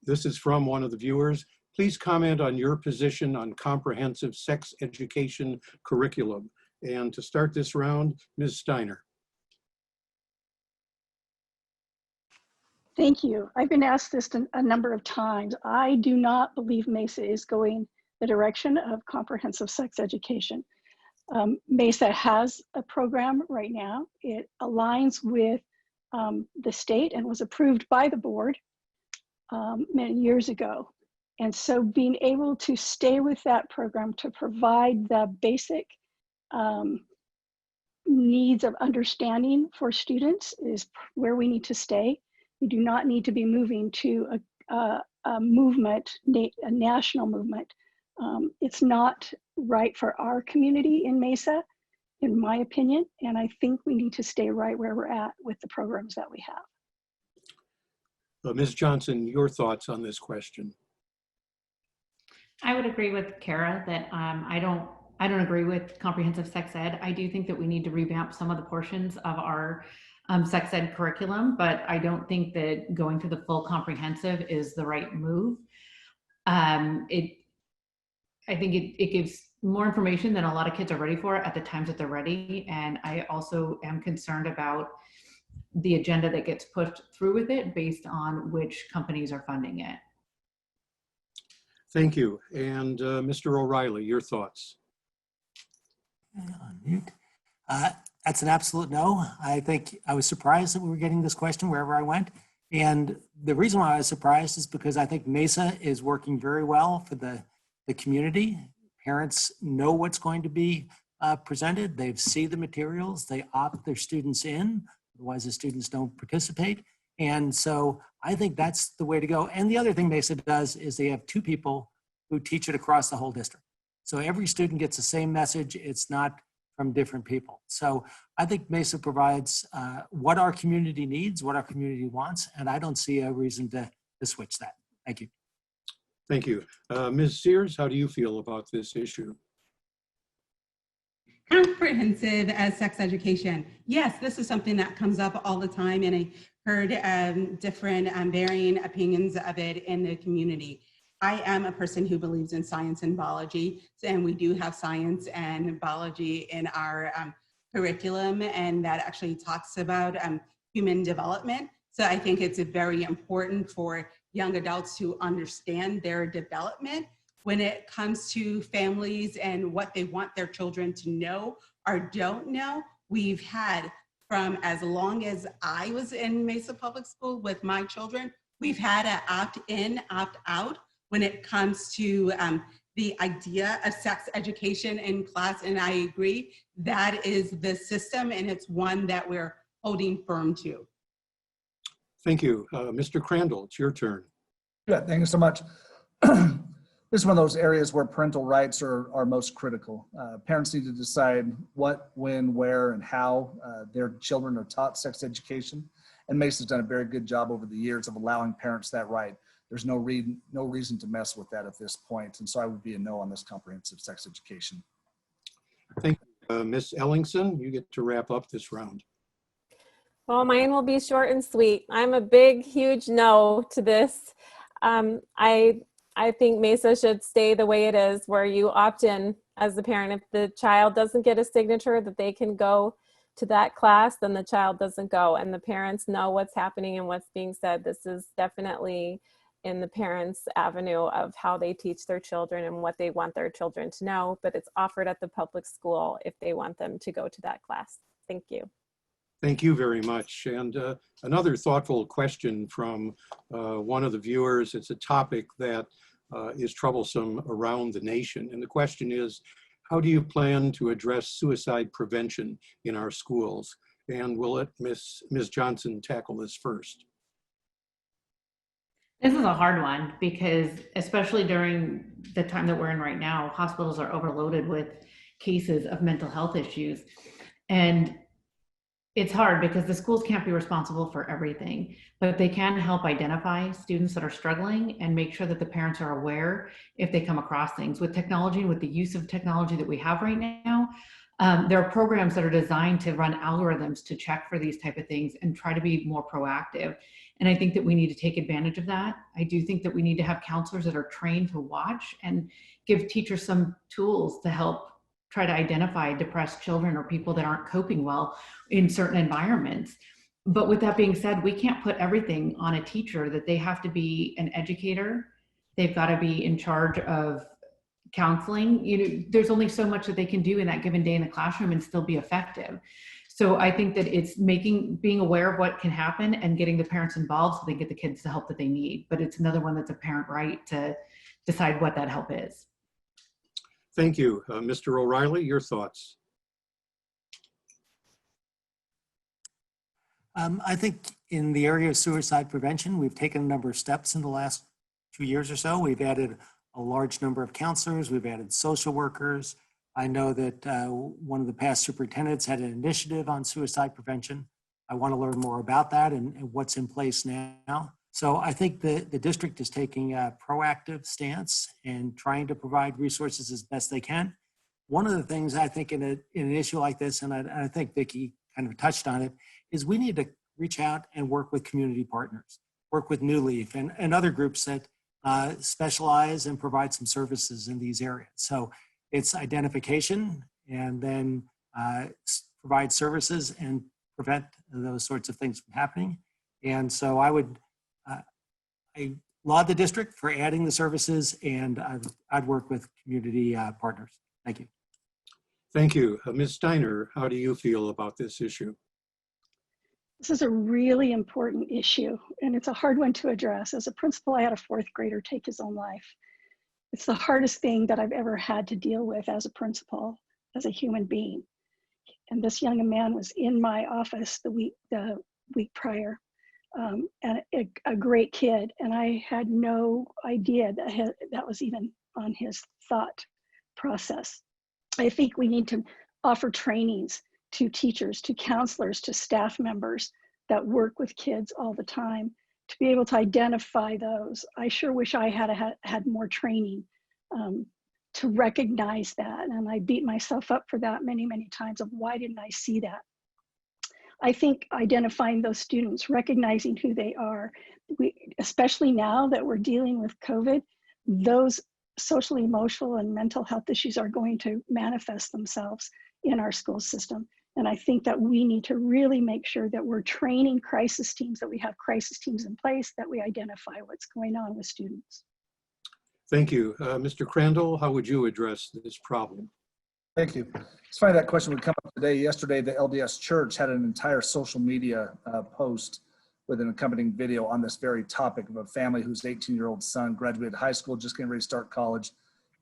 This is from one of the viewers. Please comment on your position on comprehensive sex education curriculum. And to start this round, Ms. Steiner. Thank you. I've been asked this a number of times. I do not believe Mesa is going the direction of comprehensive sex education. Mesa has a program right now. It aligns with the state and was approved by the board many years ago. And so being able to stay with that program to provide the basic needs of understanding for students is where we need to stay. We do not need to be moving to a movement, a national movement. It's not right for our community in Mesa, in my opinion, and I think we need to stay right where we're at with the programs that we have. Ms. Johnson, your thoughts on this question? I would agree with Cara that I don't agree with comprehensive sex ed. I do think that we need to revamp some of the portions of our sex ed curriculum, but I don't think that going to the full comprehensive is the right move. I think it gives more information than a lot of kids are ready for at the times that they're ready. And I also am concerned about the agenda that gets pushed through with it based on which companies are funding it. Thank you. And Mr. O'Reilly, your thoughts? Unmute. That's an absolute no. I think I was surprised that we were getting this question wherever I went. And the reason why I was surprised is because I think Mesa is working very well for the community. Parents know what's going to be presented. They see the materials. They opt their students in. Otherwise, the students don't participate. And so I think that's the way to go. And the other thing Mesa does is they have 2 people who teach it across the whole district. So every student gets the same message. It's not from different people. So I think Mesa provides what our community needs, what our community wants, and I don't see a reason to switch that. Thank you. Thank you. Ms. Sears, how do you feel about this issue? Comprehensive as sex education. Yes, this is something that comes up all the time, and I heard different varying opinions of it in the community. I am a person who believes in science and biology, and we do have science and biology in our curriculum, and that actually talks about human development. So I think it's very important for young adults to understand their development when it comes to families and what they want their children to know or don't know. We've had, from as long as I was in Mesa Public School with my children, we've had an opt-in, opt-out when it comes to the idea of sex education in class. And I agree, that is the system, and it's one that we're holding firm to. Thank you. Mr. Crandall, it's your turn. Yeah, thank you so much. This is one of those areas where parental rights are most critical. Parents need to decide what, when, where, and how their children are taught sex education. And Mesa's done a very good job over the years of allowing parents that right. There's no reason to mess with that at this point. And so I would be a no on this comprehensive sex education. Thank you. Ms. Ellingson, you get to wrap up this round. Well, mine will be short and sweet. I'm a big, huge no to this. I think Mesa should stay the way it is, where you opt in as the parent. If the child doesn't get a signature that they can go to that class, then the child doesn't go, and the parents know what's happening and what's being said. This is definitely in the parents' avenue of how they teach their children and what they want their children to know, but it's offered at the public school if they want them to go to that class. Thank you. Thank you very much. And another thoughtful question from one of the viewers. It's a topic that is troublesome around the nation. And the question is, how do you plan to address suicide prevention in our schools? And we'll let Ms. Johnson tackle this first. This is a hard one because, especially during the time that we're in right now, hospitals are overloaded with cases of mental health issues. And it's hard because the schools can't be responsible for everything, but they can help identify students that are struggling and make sure that the parents are aware if they come across things. With technology and with the use of technology that we have right now, there are programs that are designed to run algorithms to check for these type of things and try to be more proactive. And I think that we need to take advantage of that. I do think that we need to have counselors that are trained to watch and give teachers some tools to help try to identify depressed children or people that aren't coping well in certain environments. But with that being said, we can't put everything on a teacher, that they have to be an educator. They've got to be in charge of counseling. You know, there's only so much that they can do in that given day in the classroom and still be effective. So I think that it's being aware of what can happen and getting the parents involved so they get the kids the help that they need. But it's another one that's a parent right to decide what that help is. Thank you. Mr. O'Reilly, your thoughts? I think in the area of suicide prevention, we've taken a number of steps in the last 2 years or so. We've added a large number of counselors. We've added social workers. I know that one of the past superintendents had an initiative on suicide prevention. I want to learn more about that and what's in place now. So I think the district is taking a proactive stance and trying to provide resources as best they can. One of the things I think in an issue like this, and I think Vicki kind of touched on it, is we need to reach out and work with community partners, work with New Leaf and other groups that specialize and provide some services in these areas. So it's identification and then provide services and prevent those sorts of things from happening. And so I laud the district for adding the services, and I'd work with community partners. Thank you. Thank you. Ms. Steiner, how do you feel about this issue? This is a really important issue, and it's a hard one to address. As a principal, I had a 4th grader take his own life. It's the hardest thing that I've ever had to deal with as a principal, as a human being. And this young man was in my office the week prior, and a great kid. And I had no idea that was even on his thought process. I think we need to offer trainings to teachers, to counselors, to staff members that work with kids all the time to be able to identify those. I sure wish I had more training to recognize that. And I beat myself up for that many, many times of why didn't I see that? I think identifying those students, recognizing who they are, especially now that we're dealing with COVID, those social, emotional, and mental health issues are going to manifest themselves in our school system. And I think that we need to really make sure that we're training crisis teams, that we have crisis teams in place, that we identify what's going on with students. Thank you. Mr. Crandall, how would you address this problem? Thank you. It's funny that question would come up today. Yesterday, the LDS Church had an entire social media post with an accompanying video on this very topic of a family whose 18-year-old son graduated high school, just getting ready to start college,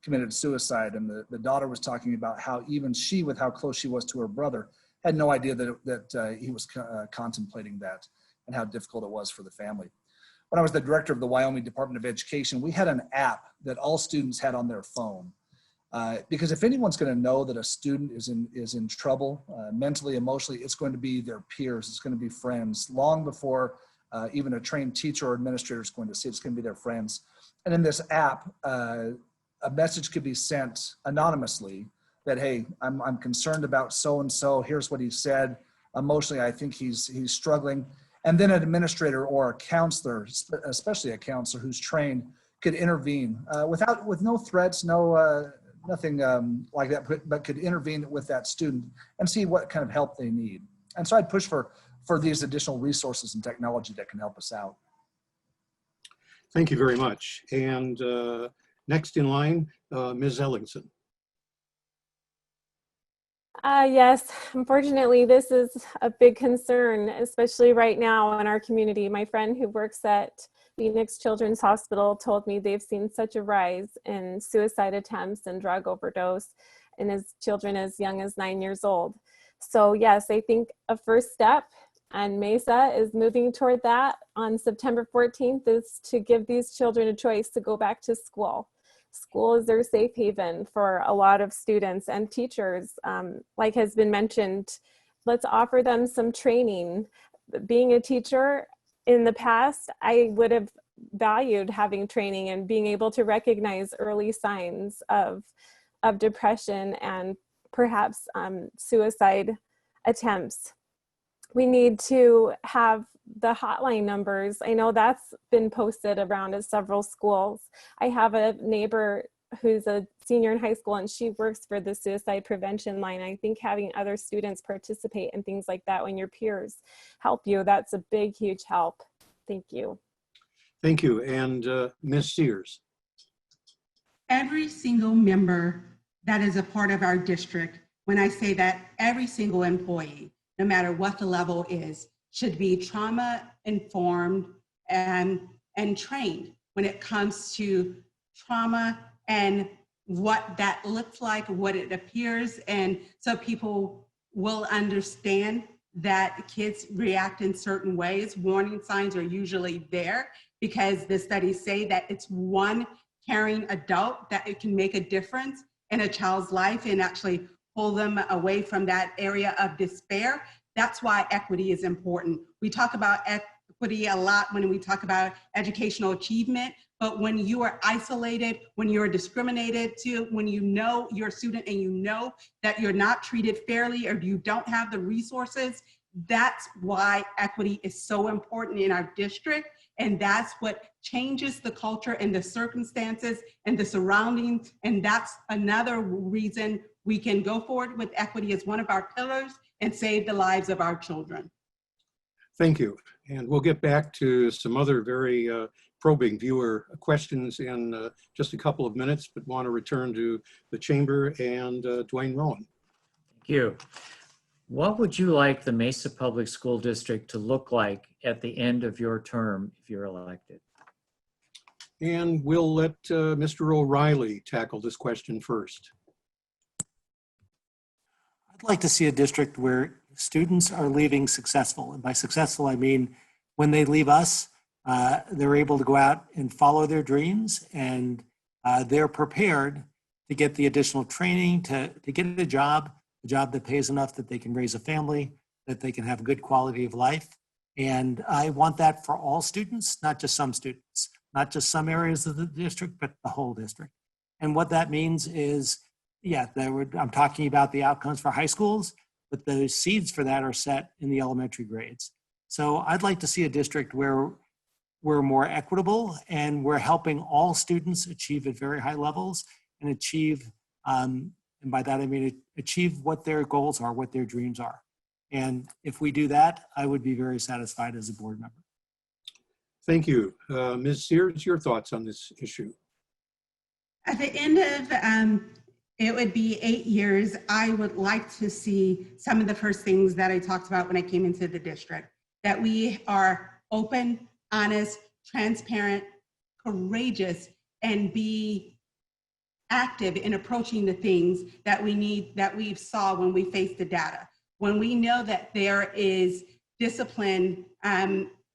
committed suicide. And the daughter was talking about how even she, with how close she was to her brother, had no idea that he was contemplating that and how difficult it was for the family. When I was the director of the Wyoming Department of Education, we had an app that all students had on their phone. Because if anyone's going to know that a student is in trouble, mentally, emotionally, it's going to be their peers, it's going to be friends, long before even a trained teacher or administrator is going to see it, it's going to be their friends. And in this app, a message could be sent anonymously that, hey, I'm concerned about so-and-so, here's what he said, emotionally, I think he's struggling. And then an administrator or a counselor, especially a counselor who's trained, could intervene with no threats, nothing like that, but could intervene with that student and see what kind of help they need. And so I'd push for these additional resources and technology that can help us out. Thank you very much. And next in line, Ms. Ellingson. Yes, unfortunately, this is a big concern, especially right now in our community. My friend who works at Phoenix Children's Hospital told me they've seen such a rise in suicide attempts and drug overdose in his children as young as 9 years old. So yes, I think a first step, and Mesa is moving toward that on September 14th, is to give these children a choice to go back to school. School is their safe haven for a lot of students and teachers. Like has been mentioned, let's offer them some training. Being a teacher in the past, I would have valued having training and being able to recognize early signs of depression and perhaps suicide attempts. We need to have the hotline numbers. I know that's been posted around at several schools. I have a neighbor who's a senior in high school and she works for the suicide prevention line. I think having other students participate in things like that when your peers help you, that's a big, huge help. Thank you. Thank you. And Ms. Sears. Every single member that is a part of our district, when I say that, every single employee, no matter what the level is, should be trauma informed and trained when it comes to trauma and what that looks like, what it appears, and so people will understand that kids react in certain ways. Warning signs are usually there because the studies say that it's one caring adult that it can make a difference in a child's life and actually pull them away from that area of despair. That's why equity is important. We talk about equity a lot when we talk about educational achievement, but when you are isolated, when you're discriminated to, when you know you're a student and you know that you're not treated fairly or you don't have the resources, that's why equity is so important in our district. And that's what changes the culture and the circumstances and the surroundings. And that's another reason we can go forward with equity as one of our pillars and save the lives of our children. Thank you. And we'll get back to some other very probing viewer questions in just a couple of minutes, but want to return to the chamber and Dwayne Rhone. Thank you. What would you like the Mesa Public School District to look like at the end of your term if you're elected? And we'll let Mr. O'Reilly tackle this question first. I'd like to see a district where students are leaving successful. And by successful, I mean when they leave us, they're able to go out and follow their dreams, and they're prepared to get the additional training, to get a job that pays enough that they can raise a family, that they can have a good quality of life. And I want that for all students, not just some students, not just some areas of the district, but the whole district. And what that means is, yeah, I'm talking about the outcomes for high schools, but the seeds for that are set in the elementary grades. So I'd like to see a district where we're more equitable and we're helping all students achieve at very high levels and achieve, and by that I mean achieve what their goals are, what their dreams are. And if we do that, I would be very satisfied as a board member. Thank you. Ms. Sears, your thoughts on this issue? At the end of it would be 8 years, I would like to see some of the first things that I talked about when I came into the district, that we are open, honest, transparent, courageous, and be active in approaching the things that we need, that we saw when we faced the data. When we know that there is discipline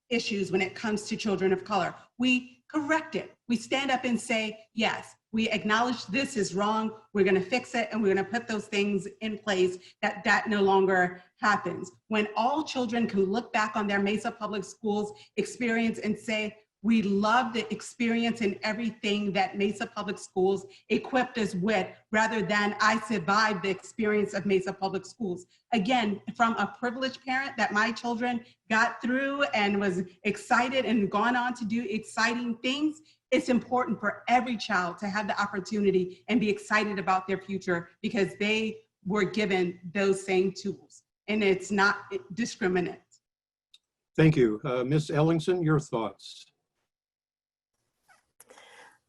issues when it comes to children of color, we correct it. We stand up and say, yes, we acknowledge this is wrong, we're gonna fix it, and we're gonna put those things in place that no longer happens. When all children can look back on their Mesa Public Schools experience and say, we love the experience and everything that Mesa Public Schools equipped us with, rather than I survived the experience of Mesa Public Schools. Again, from a privileged parent that my children got through and was excited and gone on to do exciting things, it's important for every child to have the opportunity and be excited about their future because they were given those same tools, and it's not discriminate. Thank you. Ms. Ellingson, your thoughts?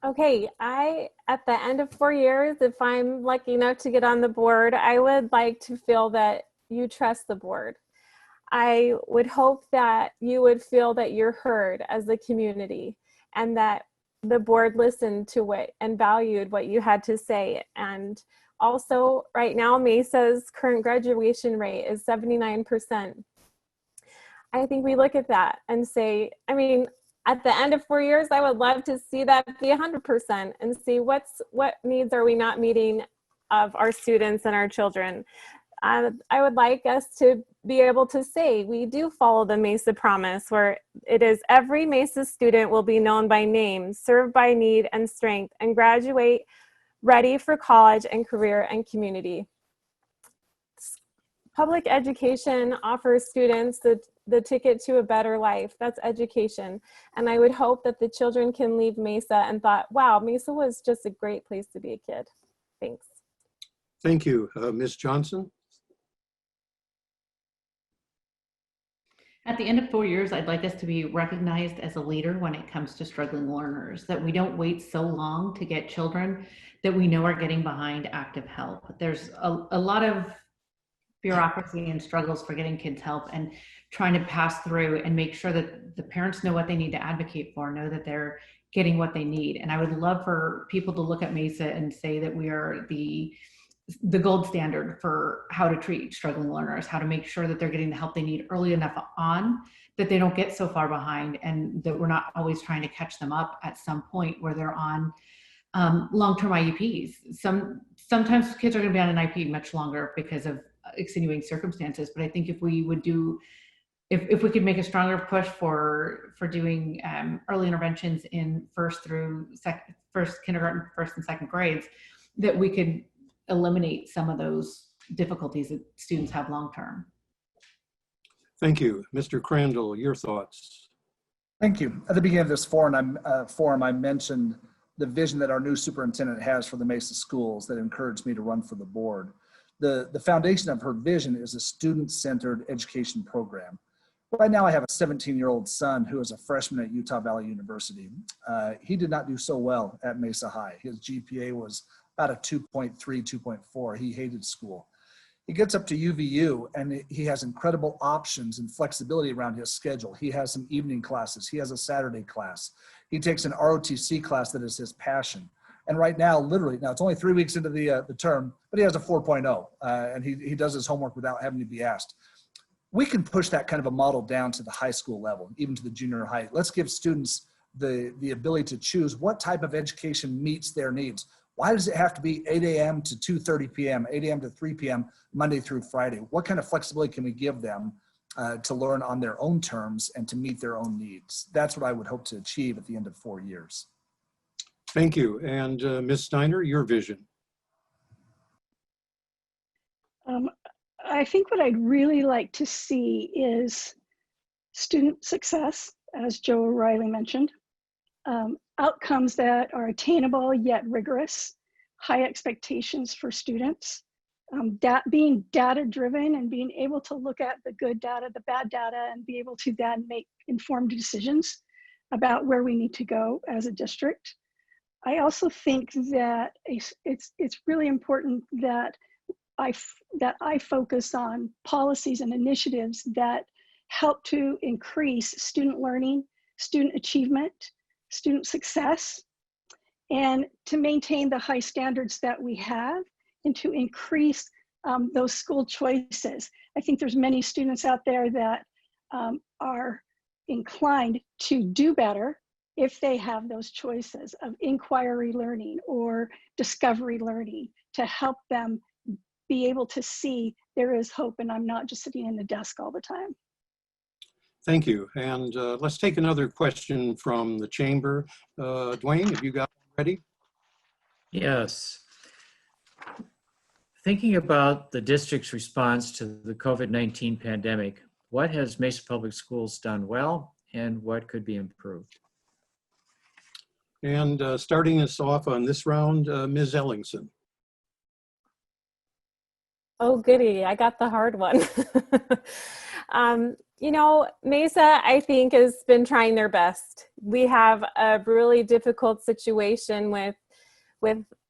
Okay, at the end of 4 years, if I'm lucky enough to get on the board, I would like to feel that you trust the board. I would hope that you would feel that you're heard as a community and that the board listened to what and valued what you had to say. And also right now, Mesa's current graduation rate is 79%. I think we look at that and say, I mean, at the end of 4 years, I would love to see that be 100% and see what needs are we not meeting of our students and our children. I would like us to be able to say we do follow the Mesa Promise, where it is every Mesa student will be known by name, served by need and strength, and graduate ready for college and career and community. Public education offers students the ticket to a better life. That's education. And I would hope that the children can leave Mesa and thought, wow, Mesa was just a great place to be a kid. Thanks. Thank you. Ms. Johnson? At the end of 4 years, I'd like us to be recognized as a leader when it comes to struggling learners, that we don't wait so long to get children that we know are getting behind active help. There's a lot of bureaucracy and struggles for getting kids help and trying to pass through and make sure that the parents know what they need to advocate for, know that they're getting what they need. And I would love for people to look at Mesa and say that we are the gold standard for how to treat struggling learners, how to make sure that they're getting the help they need early enough on, that they don't get so far behind, and that we're not always trying to catch them up at some point where they're on long-term IEPs. Sometimes kids are going to be on an IEP much longer because of extenuating circumstances, but I think if we would do, if we could make a stronger push for doing early interventions in first kindergarten, first and second grades, that we could eliminate some of those difficulties that students have long-term. Thank you. Mr. Crandall, your thoughts? Thank you. At the beginning of this forum, I mentioned the vision that our new superintendent has for the Mesa schools that encouraged me to run for the board. The foundation of her vision is a student-centered education program. Right now, I have a 17-year-old son who is a freshman at Utah Valley University. He did not do so well at Mesa High. His GPA was about a 2.3, 2.4. He hated school. He gets up to UVU and he has incredible options and flexibility around his schedule. He has some evening classes. He has a Saturday class. He takes an ROTC class that is his passion. And right now, literally, now it's only 3 weeks into the term, but he has a 4.0 and he does his homework without having to be asked. We can push that kind of a model down to the high school level, even to the junior high. Let's give students the ability to choose what type of education meets their needs. Why does it have to be 8 a.m. to 2:30 p.m., 8 a.m. to 3 p.m., Monday through Friday? What kind of flexibility can we give them to learn on their own terms and to meet their own needs? That's what I would hope to achieve at the end of 4 years. Thank you. And Ms. Steiner, your vision. I think what I'd really like to see is student success, as Joe O'Reilly mentioned, outcomes that are attainable yet rigorous, high expectations for students, being data-driven and being able to look at the good data, the bad data, and be able to then make informed decisions about where we need to go as a district. I also think that it's really important that I focus on policies and initiatives that help to increase student learning, student achievement, student success, and to maintain the high standards that we have and to increase those school choices. I think there's many students out there that are inclined to do better if they have those choices of inquiry learning or discovery learning to help them be able to see there is hope and I'm not just sitting in the desk all the time. Thank you. And let's take another question from the chamber. Dwayne, have you got one ready? Yes. Thinking about the district's response to the COVID-19 pandemic, what has Mesa Public Schools done well and what could be improved? And starting us off on this round, Ms. Ellingson. Oh, goody, I got the hard one. You know, Mesa, I think, has been trying their best. We have a really difficult situation with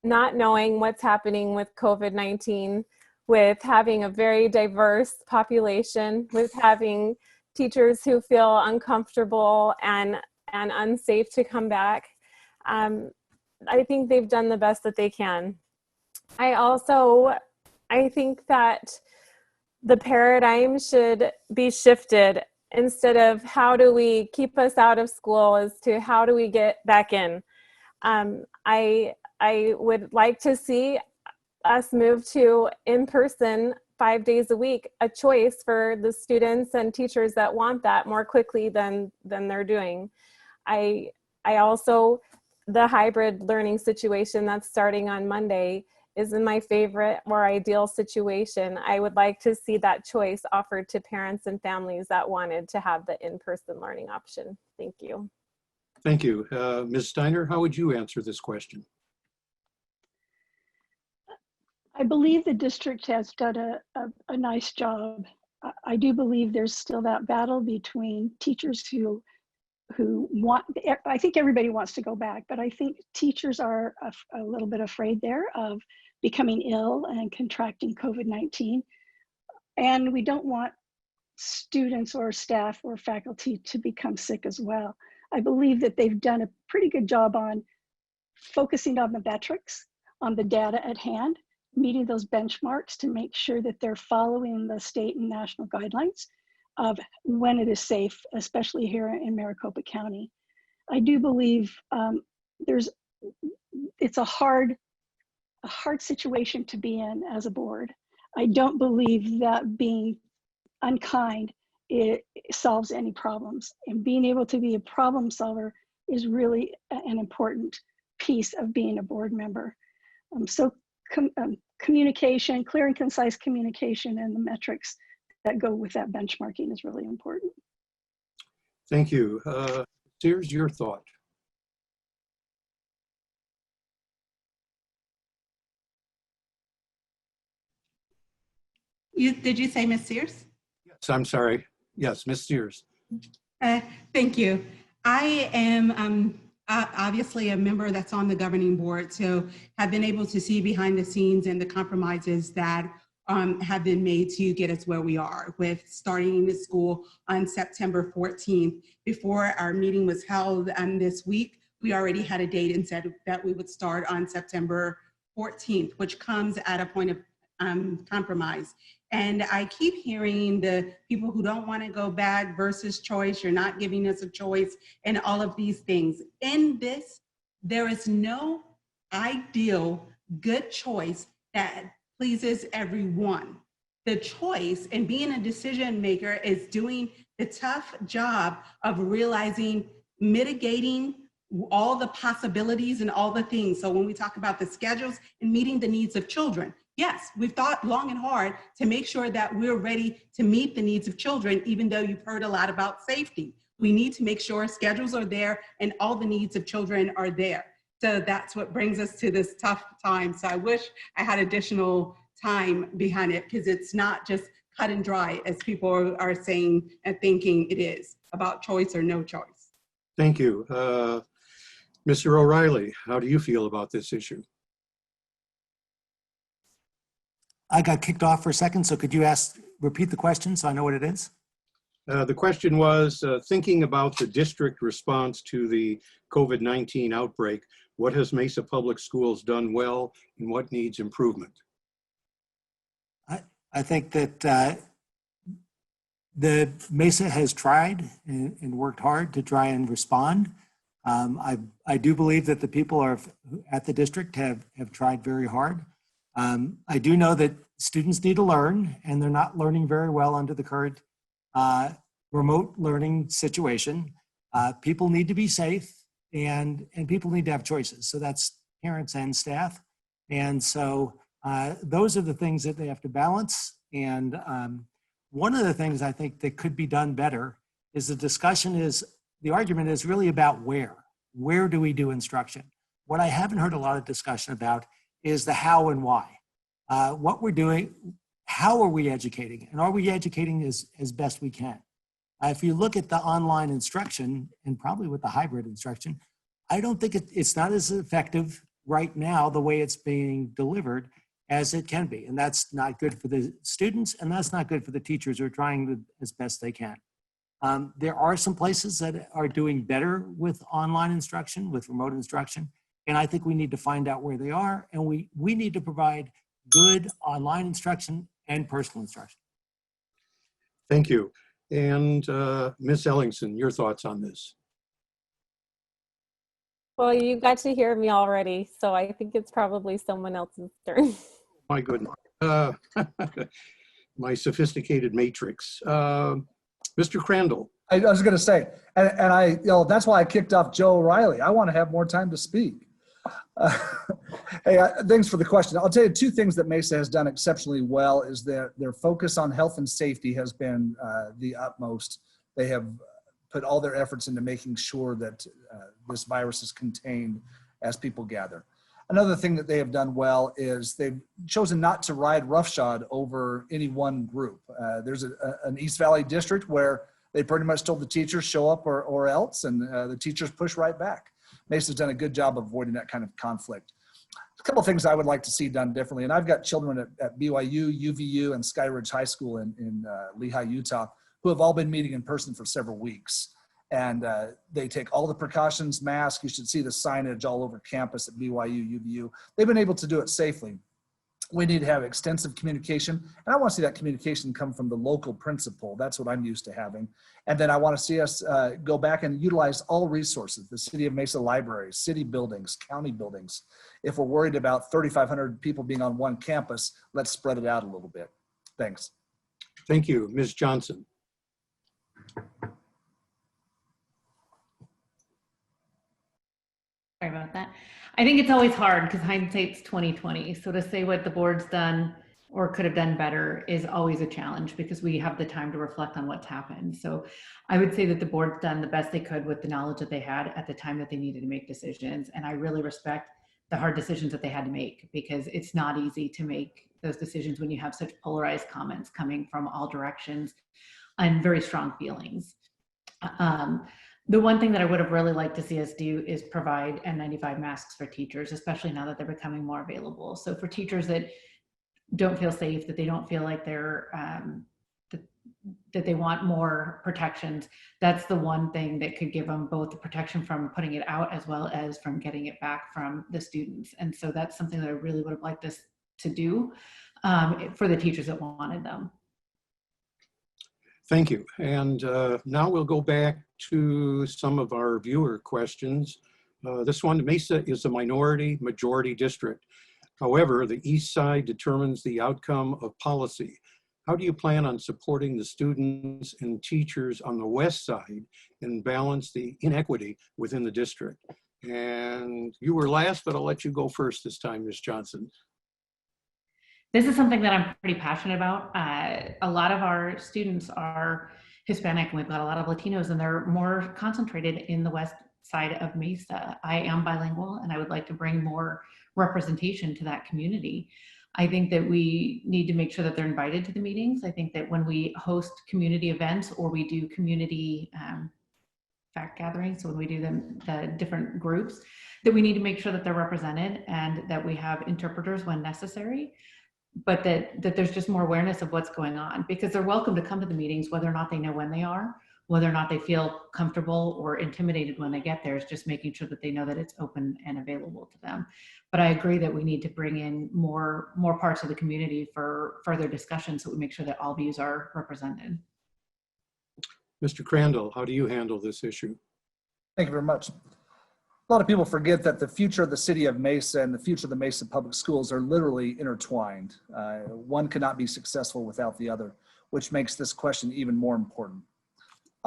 not knowing what's happening with COVID-19, with having a very diverse population, with having teachers who feel uncomfortable and unsafe to come back. I think they've done the best that they can. I think that the paradigm should be shifted. Instead of how do we keep us out of school as to how do we get back in. I would like to see us move to in-person 5 days a week, a choice for the students and teachers that want that more quickly than they're doing. I also, the hybrid learning situation that's starting on Monday is in my favorite or ideal situation. I would like to see that choice offered to parents and families that wanted to have the in-person learning option. Thank you. Thank you. Ms. Steiner, how would you answer this question? I believe the district has done a nice job. I do believe there's still that battle between teachers who want, I think everybody wants to go back, but I think teachers are a little bit afraid there of becoming ill and contracting COVID-19. And we don't want students or staff or faculty to become sick as well. I believe that they've done a pretty good job on focusing on the metrics, on the data at hand, meeting those benchmarks to make sure that they're following the state and national guidelines of when it is safe, especially here in Maricopa County. I do believe it's a hard situation to be in as a board. I don't believe that being unkind, it solves any problems. And being able to be a problem solver is really an important piece of being a board member. Communication, clear and concise communication, and the metrics that go with that benchmarking is really important. Thank you. Sears, your thought. Did you say Ms. Sears? Yes, I'm sorry. Yes, Ms. Sears. Thank you. I am obviously a member that's on the governing board, so have been able to see behind the scenes and the compromises that have been made to get us where we are with starting the school on September 14th. Before our meeting was held this week, we already had a date and said that we would start on September 14th, which comes at a point of compromise. And I keep hearing the people who don't want to go back versus choice, you're not giving us a choice, and all of these things. In this, there is no ideal, good choice that pleases everyone. The choice and being a decision maker is doing the tough job of realizing, mitigating all the possibilities and all the things. So when we talk about the schedules and meeting the needs of children, yes, we've thought long and hard to make sure that we're ready to meet the needs of children, even though you've heard a lot about safety. We need to make sure schedules are there and all the needs of children are there. So that's what brings us to this tough time. So I wish I had additional time behind it, because it's not just cut and dry as people are saying and thinking it is, about choice or no choice. Thank you. Mr. O'Reilly, how do you feel about this issue? I got kicked off for a second, so could you repeat the question so I know what it is? The question was, thinking about the district response to the COVID-19 outbreak, what has Mesa Public Schools done well and what needs improvement? I think that the Mesa has tried and worked hard to try and respond. I do believe that the people at the district have tried very hard. I do know that students need to learn, and they're not learning very well under the current remote learning situation. People need to be safe, and people need to have choices. So that's parents and staff. And so those are the things that they have to balance. And one of the things I think that could be done better is the argument is really about where do we do instruction? What I haven't heard a lot of discussion about is the how and why. What we're doing, how are we educating? And are we educating as best we can? If you look at the online instruction, and probably with the hybrid instruction, I don't think it's not as effective right now the way it's being delivered as it can be. And that's not good for the students, and that's not good for the teachers who are trying as best they can. There are some places that are doing better with online instruction, with remote instruction, and I think we need to find out where they are, and we need to provide good online instruction and personal instruction. Thank you. And Ms. Ellingson, your thoughts on this? Well, you got to hear me already, so I think it's probably someone else's turn. My goodness. My sophisticated matrix. Mr. Crandall. I was going to say, and that's why I kicked off Joe O'Reilly. I want to have more time to speak. Hey, thanks for the question. I'll tell you two things that Mesa has done exceptionally well is that their focus on health and safety has been the utmost. They have put all their efforts into making sure that this virus is contained as people gather. Another thing that they have done well is they've chosen not to ride roughshod over any one group. There's an East Valley district where they pretty much told the teachers show up or else, and the teachers push right back. Mesa's done a good job of avoiding that kind of conflict. A couple of things I would like to see done differently, and I've got children at BYU, UVU, and Skyridge High School in Lehigh, Utah, who have all been meeting in person for several weeks. And they take all the precautions, masks. You should see the signage all over campus at BYU, UVU. They've been able to do it safely. We need to have extensive communication. And I want to see that communication come from the local principal. That's what I'm used to having. And then I want to see us go back and utilize all resources, the City of Mesa libraries, city buildings, county buildings. If we're worried about 3,500 people being on one campus, let's spread it out a little bit. Thanks. Thank you. Ms. Johnson. Sorry about that. I think it's always hard because hindsight's 2020. So to say what the board's done or could have done better is always a challenge because we have the time to reflect on what's happened. So I would say that the board's done the best they could with the knowledge that they had at the time that they needed to make decisions. And I really respect the hard decisions that they had to make because it's not easy to make those decisions when you have such polarized comments coming from all directions and very strong feelings. The one thing that I would have really liked to see us do is provide N95 masks for teachers, especially now that they're becoming more available. So for teachers that don't feel safe, that they don't feel like they're, that they want more protections, that's the one thing that could give them both the protection from putting it out as well as from getting it back from the students. And so that's something that I really would have liked us to do for the teachers that wanted them. Thank you. And now we'll go back to some of our viewer questions. This one, Mesa is a majority district. However, the East Side determines the outcome of policy. How do you plan on supporting the students and teachers on the West Side and balance the inequity within the district? And you were last, but I'll let you go first this time, Ms. Johnson. This is something that I'm pretty passionate about. A lot of our students are Hispanic, and we've got a lot of Latinos, and they're more concentrated in the West Side of Mesa. I am bilingual, and I would like to bring more representation to that community. I think that we need to make sure that they're invited to the meetings. I think that when we host community events or we do community fact gatherings, so when we do the different groups, that we need to make sure that they're represented and that we have interpreters when necessary, but that there's just more awareness of what's going on, because they're welcome to come to the meetings, whether or not they know when they are, whether or not they feel comfortable or intimidated when they get there. Is just making sure that they know that it's open and available to them. But I agree that we need to bring in more parts of the community for further discussion, so we make sure that all views are represented. Mr. Crandall, how do you handle this issue? Thank you very much. A lot of people forget that the future of the city of Mesa and the future of the Mesa Public Schools are literally intertwined. One cannot be successful without the other, which makes this question even more important.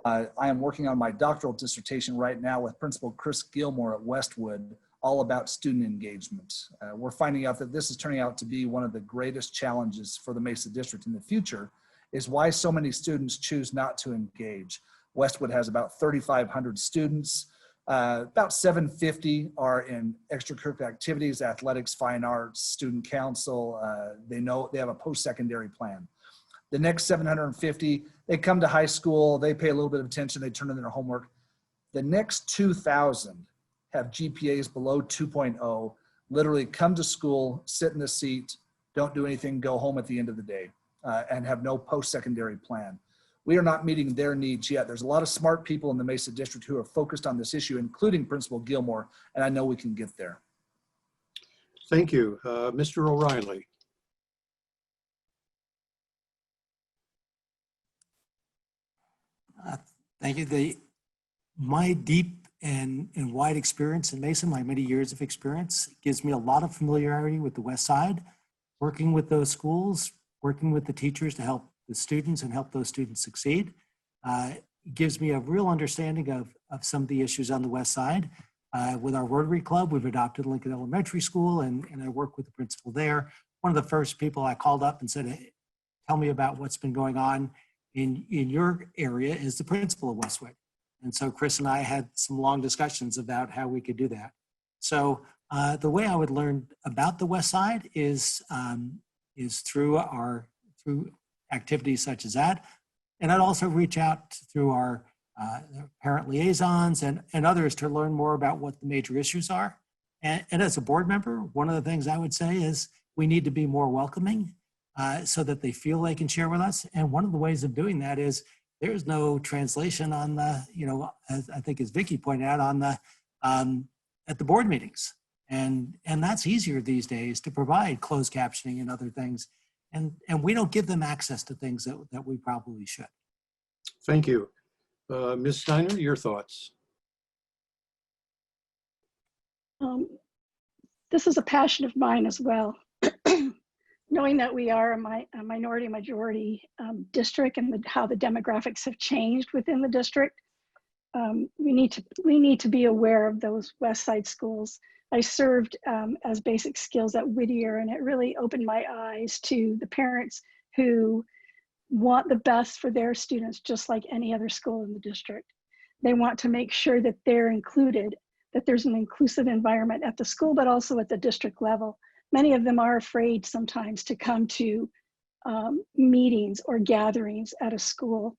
I am working on my doctoral dissertation right now with Principal Chris Gilmore at Westwood, all about student engagement. We're finding out that this is turning out to be one of the greatest challenges for the Mesa District in the future, is why so many students choose not to engage. Westwood has about 3,500 students. About 750 are in extracurricular activities, athletics, fine arts, student council. They have a post-secondary plan. The next 750, they come to high school, they pay a little bit of attention, they turn in their homework. The next 2,000 have GPAs below 2.0, literally come to school, sit in the seat, don't do anything, go home at the end of the day, and have no post-secondary plan. We are not meeting their needs yet. There's a lot of smart people in the Mesa District who are focused on this issue, including Principal Gilmore, and I know we can get there. Thank you. Mr. O'Reilly. Thank you. My deep and wide experience in Mesa, my many years of experience, gives me a lot of familiarity with the West Side, working with those schools, working with the teachers to help the students and help those students succeed. It gives me a real understanding of some of the issues on the West Side. With our Rotary Club, we've adopted Lincoln Elementary School, and I work with the principal there. One of the first people I called up and said, hey, tell me about what's been going on in your area is the principal of Westwood. And so Chris and I had some long discussions about how we could do that. So the way I would learn about the West Side is through activities such as that. And I'd also reach out through our parent liaisons and others to learn more about what the major issues are. And as a board member, one of the things I would say is we need to be more welcoming so that they feel they can share with us. And one of the ways of doing that is there's no translation on the, as I think as Vicki pointed out, on the at the board meetings. And that's easier these days to provide closed captioning and other things. And we don't give them access to things that we probably should. Thank you. Ms. Steiner, your thoughts? This is a passion of mine as well. Knowing that we are a minority majority district and how the demographics have changed within the district, we need to be aware of those West Side schools. I served as basic skills at Whittier, and it really opened my eyes to the parents who want the best for their students, just like any other school in the district. They want to make sure that they're included, that there's an inclusive environment at the school, but also at the district level. Many of them are afraid sometimes to come to meetings or gatherings at a school.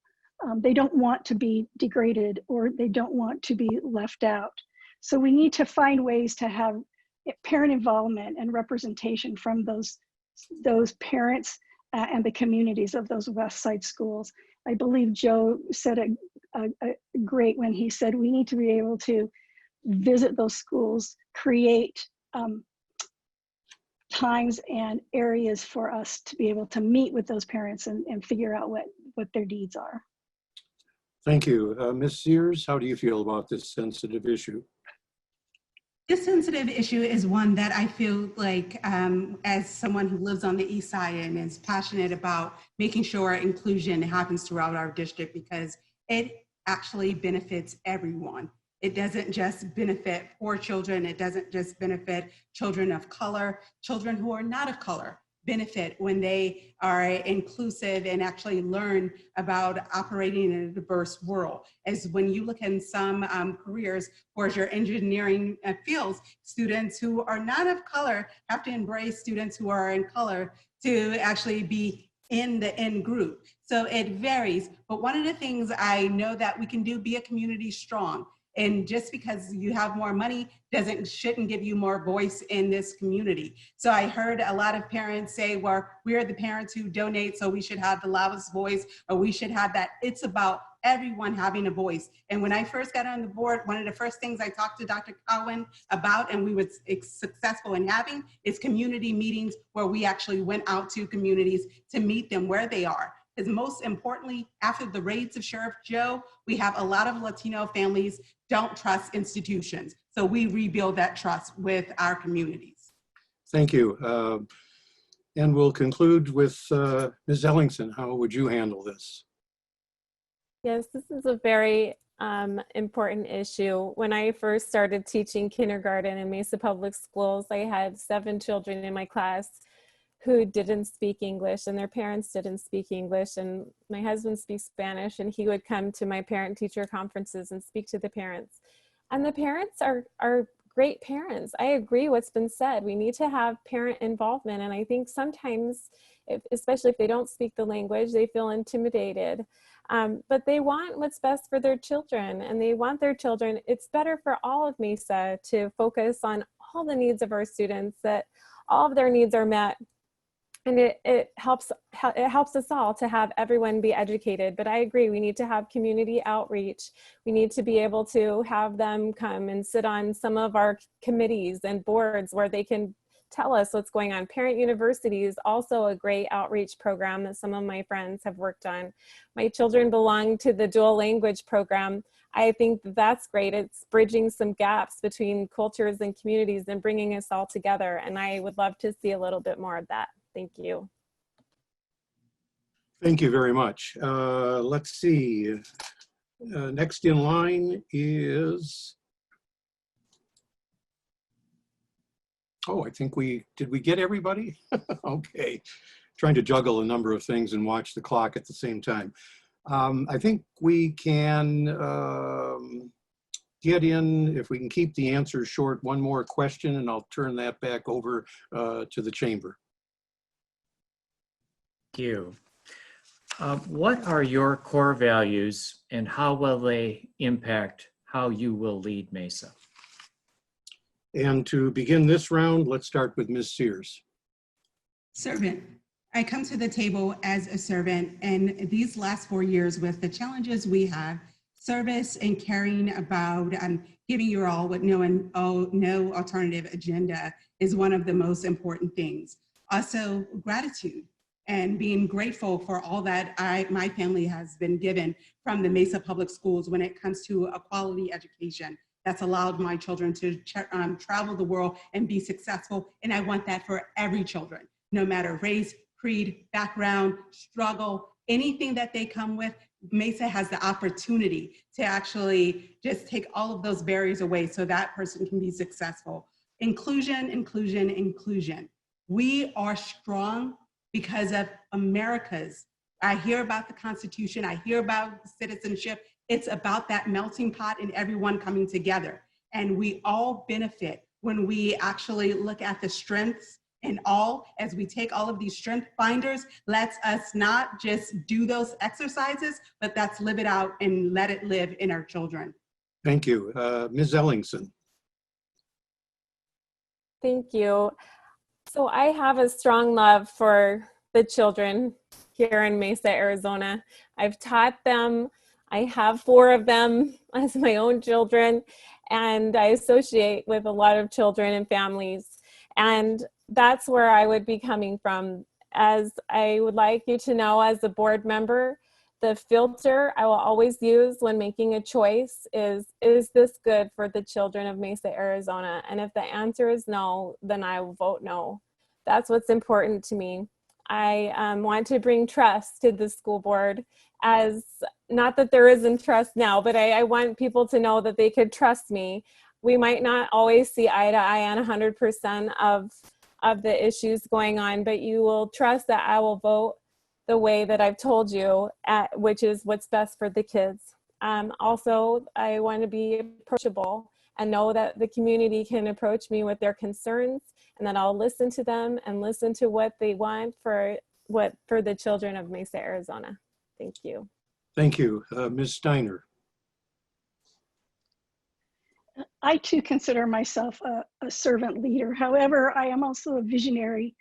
They don't want to be degraded, or they don't want to be left out. So we need to find ways to have parent involvement and representation from those parents and the communities of those West Side schools. I believe Joe said it great when he said we need to be able to visit those schools, create times and areas for us to be able to meet with those parents and figure out what their needs are. Thank you. Ms. Sears, how do you feel about this sensitive issue? This sensitive issue is one that I feel like, as someone who lives on the east side and is passionate about making sure inclusion happens throughout our district, because it actually benefits everyone. It doesn't just benefit poor children. It doesn't just benefit children of color. Children who are not of color benefit when they are inclusive and actually learn about operating in a diverse world. As when you look in some careers, or as your engineering fields, students who are not of color have to embrace students who are in color to actually be in the in group. So it varies, but one of the things I know that we can do, be a community strong. And just because you have more money shouldn't give you more voice in this community. So I heard a lot of parents say, well, we're the parents who donate, so we should have the loudest voice, or we should have that. It's about everyone having a voice. And when I first got on the board, one of the first things I talked to Dr. Cowan about, and we were successful in having, is community meetings where we actually went out to communities to meet them where they are. Because most importantly, after the raids of Sheriff Joe, we have a lot of Latino families don't trust institutions. So we rebuild that trust with our communities. Thank you. And we'll conclude with Ms. Ellingson. How would you handle this? Yes, this is a very important issue. When I first started teaching kindergarten in Mesa Public Schools, I had 7 children in my class who didn't speak English, and their parents didn't speak English, and my husband speaks Spanish, and he would come to my parent-teacher conferences and speak to the parents. And the parents are great parents. I agree what's been said. We need to have parent involvement, and I think sometimes, especially if they don't speak the language, they feel intimidated. But they want what's best for their children, and they want their children. It's better for all of Mesa to focus on all the needs of our students, that all of their needs are met. And it helps us all to have everyone be educated. But I agree, we need to have community outreach. We need to be able to have them come and sit on some of our committees and boards where they can tell us what's going on. Parent University is also a great outreach program that some of my friends have worked on. My children belong to the dual language program. I think that's great. It's bridging some gaps between cultures and communities and bringing us all together. And I would love to see a little bit more of that. Thank you. Thank you very much. Let's see. Next in line is, oh, I think did we get everybody? Okay. Trying to juggle a number of things and watch the clock at the same time. I think we can get in, if we can keep the answers short, one more question, and I'll turn that back over to the chamber. Thank you. What are your core values, and how will they impact how you will lead Mesa? And to begin this round, let's start with Ms. Sears. Servant. I come to the table as a servant, and these last 4 years with the challenges we have, service and caring about giving your all with no alternative agenda is one of the most important things. Also, gratitude and being grateful for all that my family has been given from the Mesa Public Schools when it comes to a quality education that's allowed my children to travel the world and be successful. And I want that for every children, no matter race, creed, background, struggle, anything that they come with. Mesa has the opportunity to actually just take all of those barriers away so that person can be successful. Inclusion, inclusion, inclusion. We are strong because of America's. I hear about the Constitution, I hear about citizenship. It's about that melting pot and everyone coming together. And we all benefit when we actually look at the strengths and all, as we take all of these strength finders, let's us not just do those exercises, but let's live it out and let it live in our children. Thank you. Ms. Ellingson. Thank you. So I have a strong love for the children here in Mesa, Arizona. I've taught them. I have 4 of them as my own children, and I associate with a lot of children and families. And that's where I would be coming from. As I would like you to know, as a board member, the filter I will always use when making a choice is this good for the children of Mesa, Arizona? And if the answer is no, then I will vote no. That's what's important to me. I want to bring trust to the school board, as not that there isn't trust now, but I want people to know that they could trust me. We might not always see eye to eye on 100% of the issues going on, but you will trust that I will vote the way that I've told you, which is what's best for the kids. Also, I want to be approachable and know that the community can approach me with their concerns, and that I'll listen to them and listen to what they want for the children of Mesa, Arizona. Thank you. Thank you. Ms. Steiner. I too consider myself a servant leader. However, I am also a visionary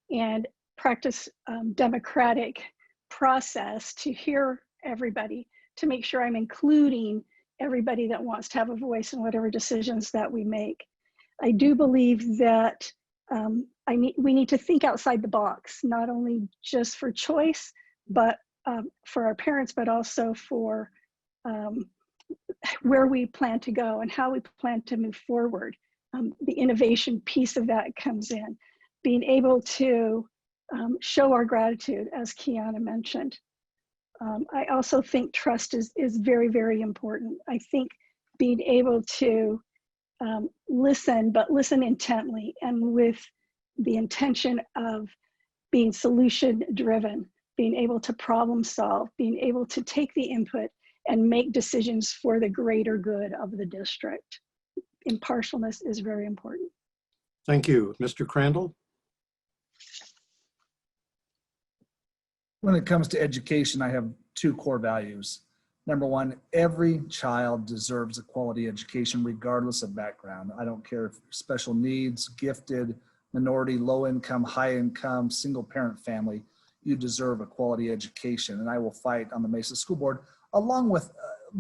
and practice democratic process to hear everybody, to make sure I'm including everybody that wants to have a voice in whatever decisions that we make. I do believe that we need to think outside the box, not only just for choice, but for our parents, but also for where we plan to go and how we plan to move forward. The innovation piece of that comes in. Being able to show our gratitude, as Kiana mentioned. I also think trust is very, very important. I think being able to listen, but listen intently and with the intention of being solution driven, being able to problem solve, being able to take the input and make decisions for the greater good of the district. Impartialness is very important. Thank you. Mr. Crandall? When it comes to education, I have two core values. Number one, every child deserves a quality education regardless of background. I don't care if you're special needs, gifted, minority, low income, high income, single parent family, you deserve a quality education. And I will fight on the Mesa School Board along with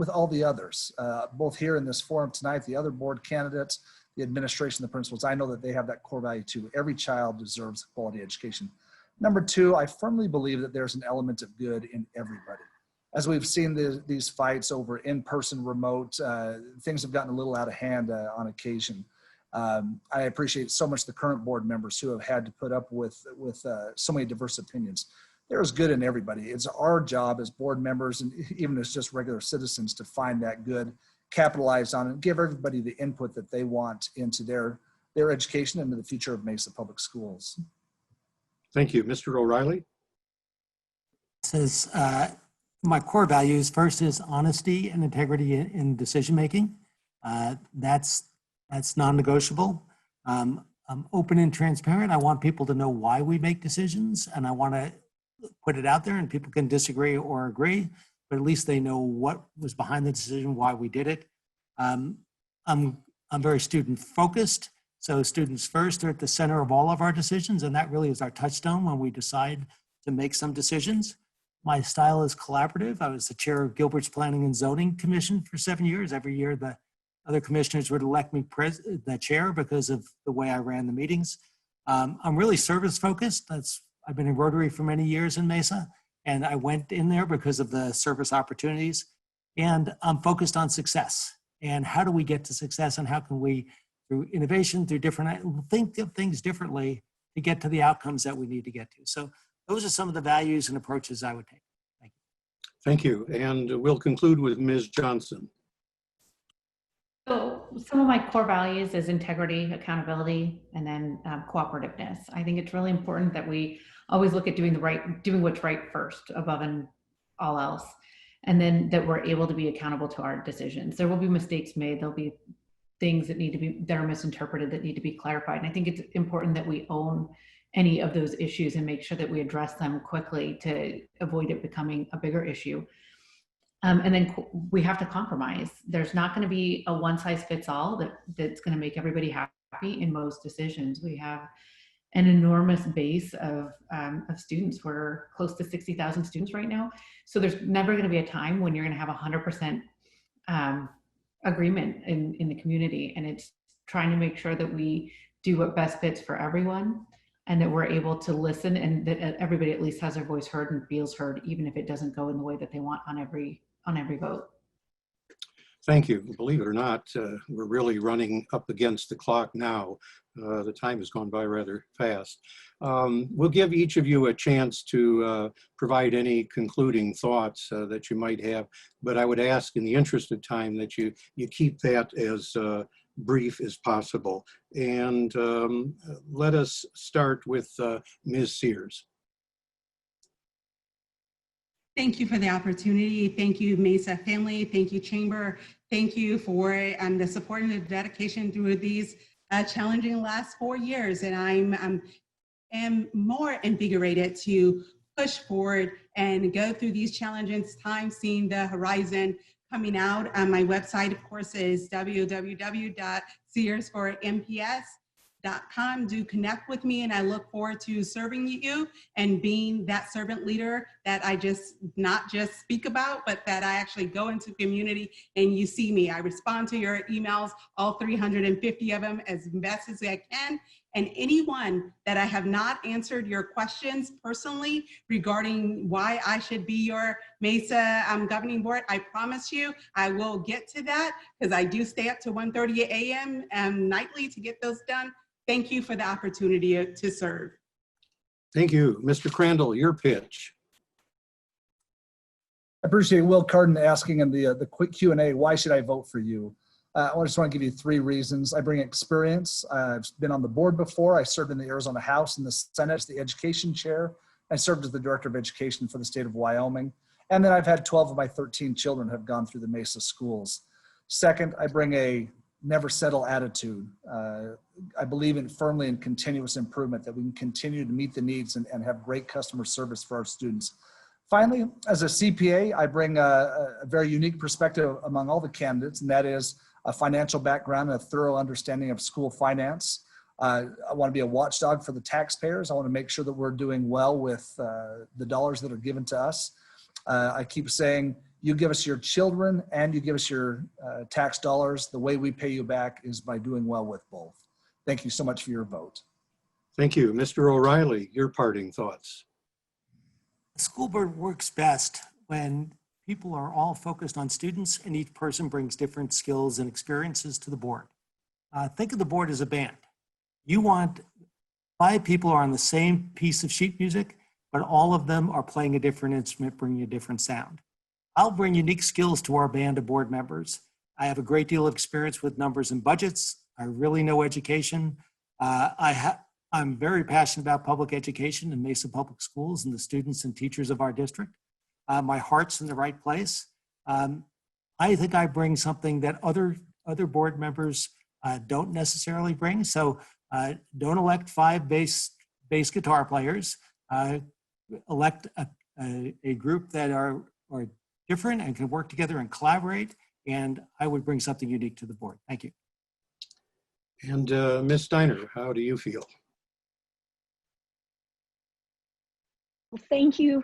all the others, both here in this forum tonight, the other board candidates, the administration, the principals. I know that they have that core value too. Every child deserves a quality education. Number two, I firmly believe that there's an element of good in everybody. As we've seen these fights over in-person, remote, things have gotten a little out of hand on occasion. I appreciate so much the current board members who have had to put up with so many diverse opinions. There is good in everybody. It's our job as board members and even as just regular citizens to find that good, capitalize on it, and give everybody the input that they want into their education and into the future of Mesa Public Schools. Thank you. Mr. O'Reilly? Says my core values first is honesty and integrity in decision-making. That's non-negotiable. I'm open and transparent. I want people to know why we make decisions, and I want to put it out there, and people can disagree or agree, but at least they know what was behind the decision, why we did it. I'm very student-focused, so students first are at the center of all of our decisions, and that really is our touchstone when we decide to make some decisions. My style is collaborative. I was the chair of Gilbert's Planning and Zoning Commission for 7 years. Every year, the other commissioners would elect me the chair because of the way I ran the meetings. I'm really service-focused. I've been in Rotary for many years in Mesa, and I went in there because of the service opportunities. And I'm focused on success. And how do we get to success, and how can we, through innovation, through think of things differently to get to the outcomes that we need to get to. So those are some of the values and approaches I would take. Thank you. Thank you. And we'll conclude with Ms. Johnson. So some of my core values is integrity, accountability, and then cooperativeness. I think it's really important that we always look at doing what's right first above and all else. And then that we're able to be accountable to our decisions. There will be mistakes made. There'll be things that are misinterpreted, that need to be clarified. And I think it's important that we own any of those issues and make sure that we address them quickly to avoid it becoming a bigger issue. And then we have to compromise. There's not going to be a one size fits all that's going to make everybody happy in most decisions. We have an enormous base of students. We're close to 60,000 students right now. So there's never going to be a time when you're going to have 100% agreement in the community. And it's trying to make sure that we do what best fits for everyone. and that we're able to listen, and that everybody at least has their voice heard and feels heard, even if it doesn't go in the way that they want on every vote. Thank you. Believe it or not, we're really running up against the clock now. The time has gone by rather fast. We'll give each of you a chance to provide any concluding thoughts that you might have, but I would ask, in the interest of time, that you keep that as brief as possible. And let us start with Ms. Sears. Thank you for the opportunity. Thank you, Mesa family. Thank you, Chamber. Thank you for the support and the dedication through these challenging last 4 years. And I am more invigorated to push forward and go through these challenging times, seeing the horizon coming out. My website, of course, is www.searsformps.com. Do connect with me, and I look forward to serving you and being that servant leader that I not just speak about, but that I actually go into community and you see me. I respond to your emails, all 350 of them, as best as I can. And anyone that I have not answered your questions personally regarding why I should be your Mesa governing board, I promise you I will get to that, because I do stay up to 1:30 a.m. Nightly to get those done. Thank you for the opportunity to serve. Thank you. Mr. Crandall, your pitch. I appreciate Will Carden asking in the quick Q&A, why should I vote for you? I just want to give you 3 reasons. I bring experience. I've been on the board before. I served in the Arizona House and the Senate as the education chair. I served as the director of education for the state of Wyoming. And then I've had 12 of my 13 children have gone through the Mesa schools. Second, I bring a never settle attitude. I believe firmly in continuous improvement, that we can continue to meet the needs and have great customer service for our students. Finally, as a CPA, I bring a very unique perspective among all the candidates, and that is a financial background and a thorough understanding of school finance. I want to be a watchdog for the taxpayers. I want to make sure that we're doing well with the dollars that are given to us. I keep saying, you give us your children and you give us your tax dollars. The way we pay you back is by doing well with both. Thank you so much for your vote. Thank you. Mr. O'Reilly, your parting thoughts. The school board works best when people are all focused on students and each person brings different skills and experiences to the board. Think of the board as a band. You want 5 people who are on the same piece of sheet music, but all of them are playing a different instrument, bringing a different sound. I'll bring unique skills to our band of board members. I have a great deal of experience with numbers and budgets. I really know education. I'm very passionate about public education and Mesa Public Schools and the students and teachers of our district. My heart's in the right place. I think I bring something that other board members don't necessarily bring. So don't elect 5 bass guitar players. Elect a group that are different and can work together and collaborate. And I would bring something unique to the board. Thank you. And Ms. Steiner, how do you feel? Well, thank you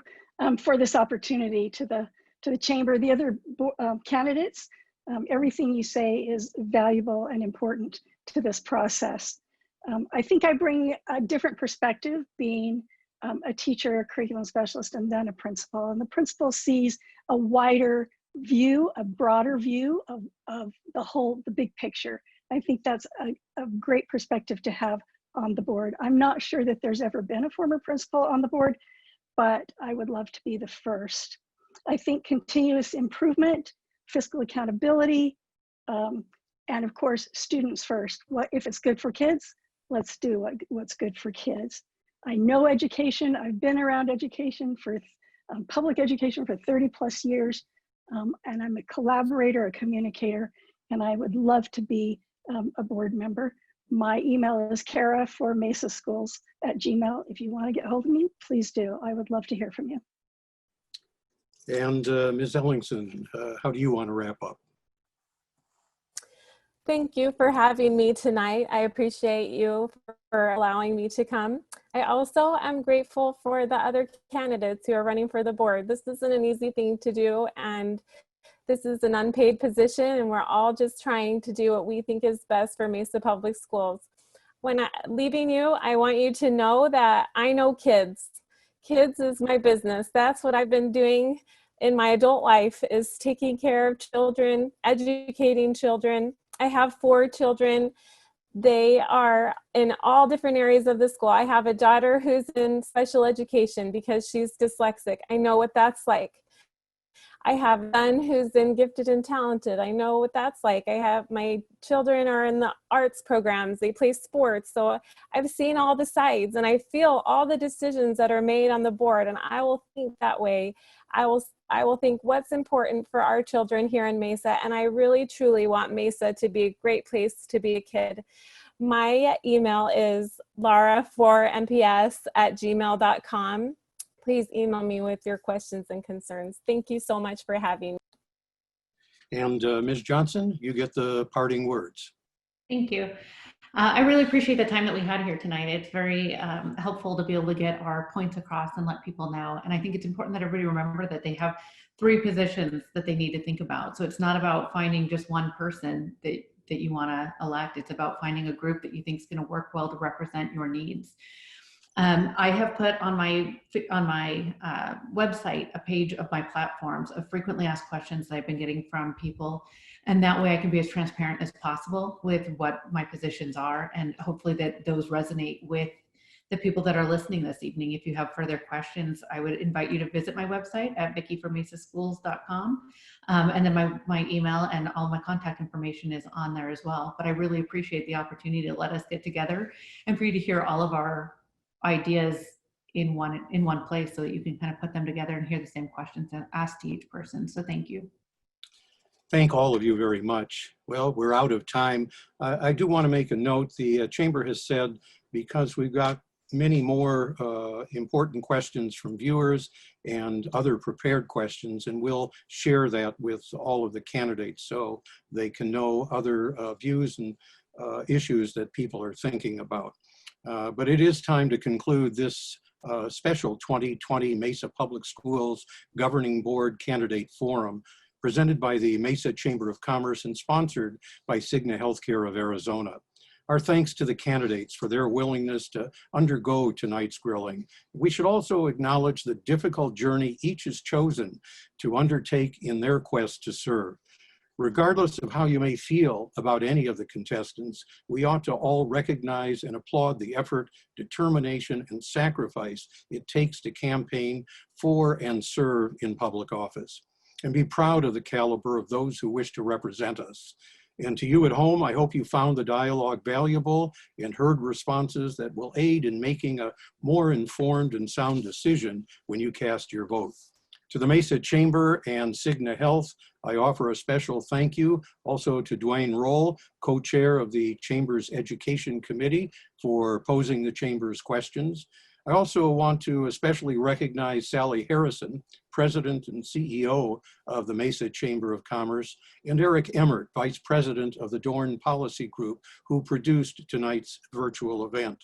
for this opportunity to the chamber. The other candidates, everything you say is valuable and important to this process. I think I bring a different perspective, being a teacher, a curriculum specialist, and then a principal. And the principal sees a wider view, a broader view of the big picture. I think that's a great perspective to have on the board. I'm not sure that there's ever been a former principal on the board, but I would love to be the first. I think continuous improvement, fiscal accountability, and of course, students first. If it's good for kids, let's do what's good for kids. I know education. I've been around education for public education for 30+ years, and I'm a collaborator, a communicator, and I would love to be a board member. My email is Cara for Mesa Schools @gmail. If you want to get hold of me, please do. I would love to hear from you. And Ms. Ellingson, how do you want to wrap up? Thank you for having me tonight. I appreciate you for allowing me to come. I also am grateful for the other candidates who are running for the board. This isn't an easy thing to do, and this is an unpaid position, and we're all just trying to do what we think is best for Mesa Public Schools. when leaving you, I want you to know that I know kids. Kids is my business. That's what I've been doing in my adult life, is taking care of children, educating children. I have 4 children. They are in all different areas of the school. I have a daughter who's in special education because she's dyslexic. I know what that's like. I have a son who's in gifted and talented. I know what that's like. I have my children are in the arts programs. They play sports. So I've seen all the sides and I feel all the decisions that are made on the board, and I will think that way. I will think what's important for our children here in Mesa, and I really truly want Mesa to be a great place to be a kid. My email is lara4mps@gmail.com. Please email me with your questions and concerns. Thank you so much for having me. And Ms. Johnson, you get the parting words. Thank you. I really appreciate the time that we had here tonight. It's very helpful to be able to get our points across and let people know. And I think it's important that everybody remember that they have 3 positions that they need to think about. So it's not about finding just one person that you want to elect. It's about finding a group that you think is going to work well to represent your needs. I have put on my website a page of my platforms of frequently asked questions that I've been getting from people. And that way I can be as transparent as possible with what my positions are, and hopefully that those resonate with the people that are listening this evening. If you have further questions, I would invite you to visit my website at vickiformesaschools.com. And then my email and all my contact information is on there as well. But I really appreciate the opportunity to let us get together and for you to hear all of our ideas in one place, so that you can kind of put them together and hear the same questions asked to each person. So thank you. Thank all of you very much. Well, we're out of time. I do want to make a note. The Chamber has said, because we've got many more important questions from viewers and other prepared questions, and we'll share that with all of the candidates so they can know other views and issues that people are thinking about. But it is time to conclude this special 2020 Mesa Public Schools Governing Board Candidate Forum, presented by the Mesa Chamber of Commerce and sponsored by Cigna Healthcare of Arizona. Our thanks to the candidates for their willingness to undergo tonight's grilling. We should also acknowledge the difficult journey each has chosen to undertake in their quest to serve. Regardless of how you may feel about any of the contestants, we ought to all recognize and applaud the effort, determination, and sacrifice it takes to campaign for and serve in public office, and be proud of the caliber of those who wish to represent us. And to you at home, I hope you found the dialogue valuable and heard responses that will aid in making a more informed and sound decision when you cast your vote. To the Mesa Chamber and Cigna Health, I offer a special thank you also to Dwayne Rhone, co-chair of the Chamber's Education Committee, for posing the Chamber's questions. I also want to especially recognize Sally Harrison, President and CEO of the Mesa Chamber of Commerce, and Eric Emmert, Vice President of the Duane Policy Group, who produced tonight's virtual event.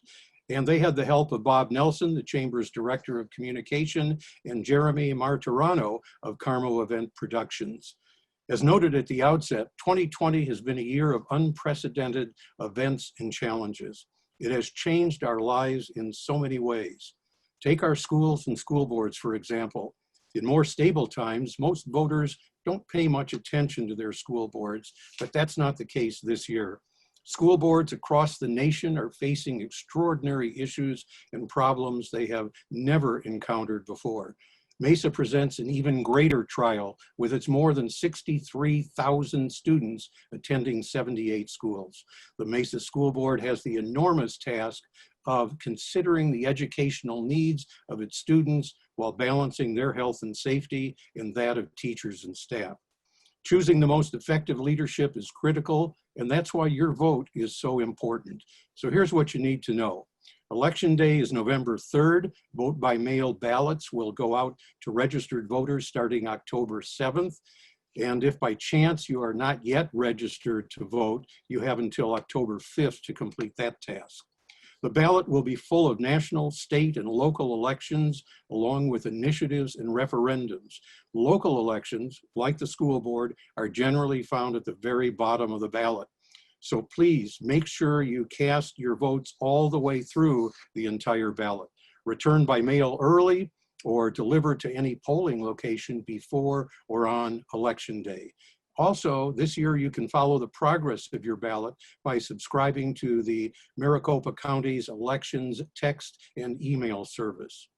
And they had the help of Bob Nelson, the Chamber's Director of Communication, and Jeremy Martirano of Carmo Event Productions. As noted at the outset, 2020 has been a year of unprecedented events and challenges. It has changed our lives in so many ways. Take our schools and school boards, for example. In more stable times, most voters don't pay much attention to their school boards, but that's not the case this year. School boards across the nation are facing extraordinary issues and problems they have never encountered before. Mesa presents an even greater trial with its more than 63,000 students attending 78 schools. The Mesa School Board has the enormous task of considering the educational needs of its students while balancing their health and safety and that of teachers and staff. Choosing the most effective leadership is critical, and that's why your vote is so important. So here's what you need to know. Election Day is November 3rd. Vote by mail ballots will go out to registered voters starting October 7th. And if by chance you are not yet registered to vote, you have until October 5th to complete that task. The ballot will be full of national, state, and local elections, along with initiatives and referendums. Local elections, like the school board, are generally found at the very bottom of the ballot. So please make sure you cast your votes all the way through the entire ballot. Return by mail early or deliver to any polling location before or on election day. Also, this year you can follow the progress of your ballot by subscribing to the Maricopa County's elections text and email service.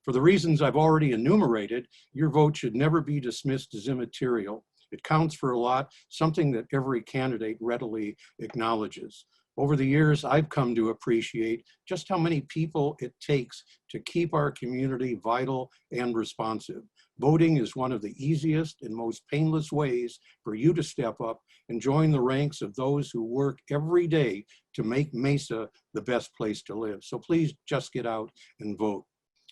For the reasons I've already enumerated, your vote should never be dismissed as immaterial. It counts for a lot, something that every candidate readily acknowledges. Over the years, I've come to appreciate just how many people it takes to keep our community vital and responsive. Voting is one of the easiest and most painless ways for you to step up and join the ranks of those who work every day to make Mesa the best place to live. So please just get out and vote.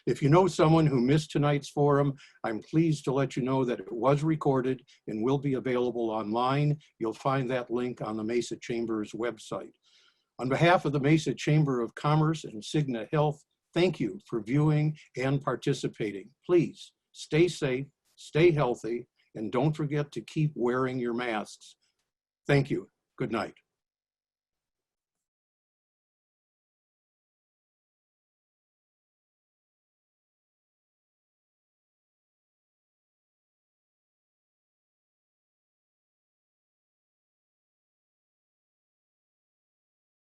If you know someone who missed tonight's forum, I'm pleased to let you know that it was recorded and will be available online. You'll find that link on the Mesa Chamber's website. On behalf of the Mesa Chamber of Commerce and Cigna Health, thank you for viewing and participating. Please stay safe, stay healthy, and don't forget to keep wearing your masks. Thank you. Good night.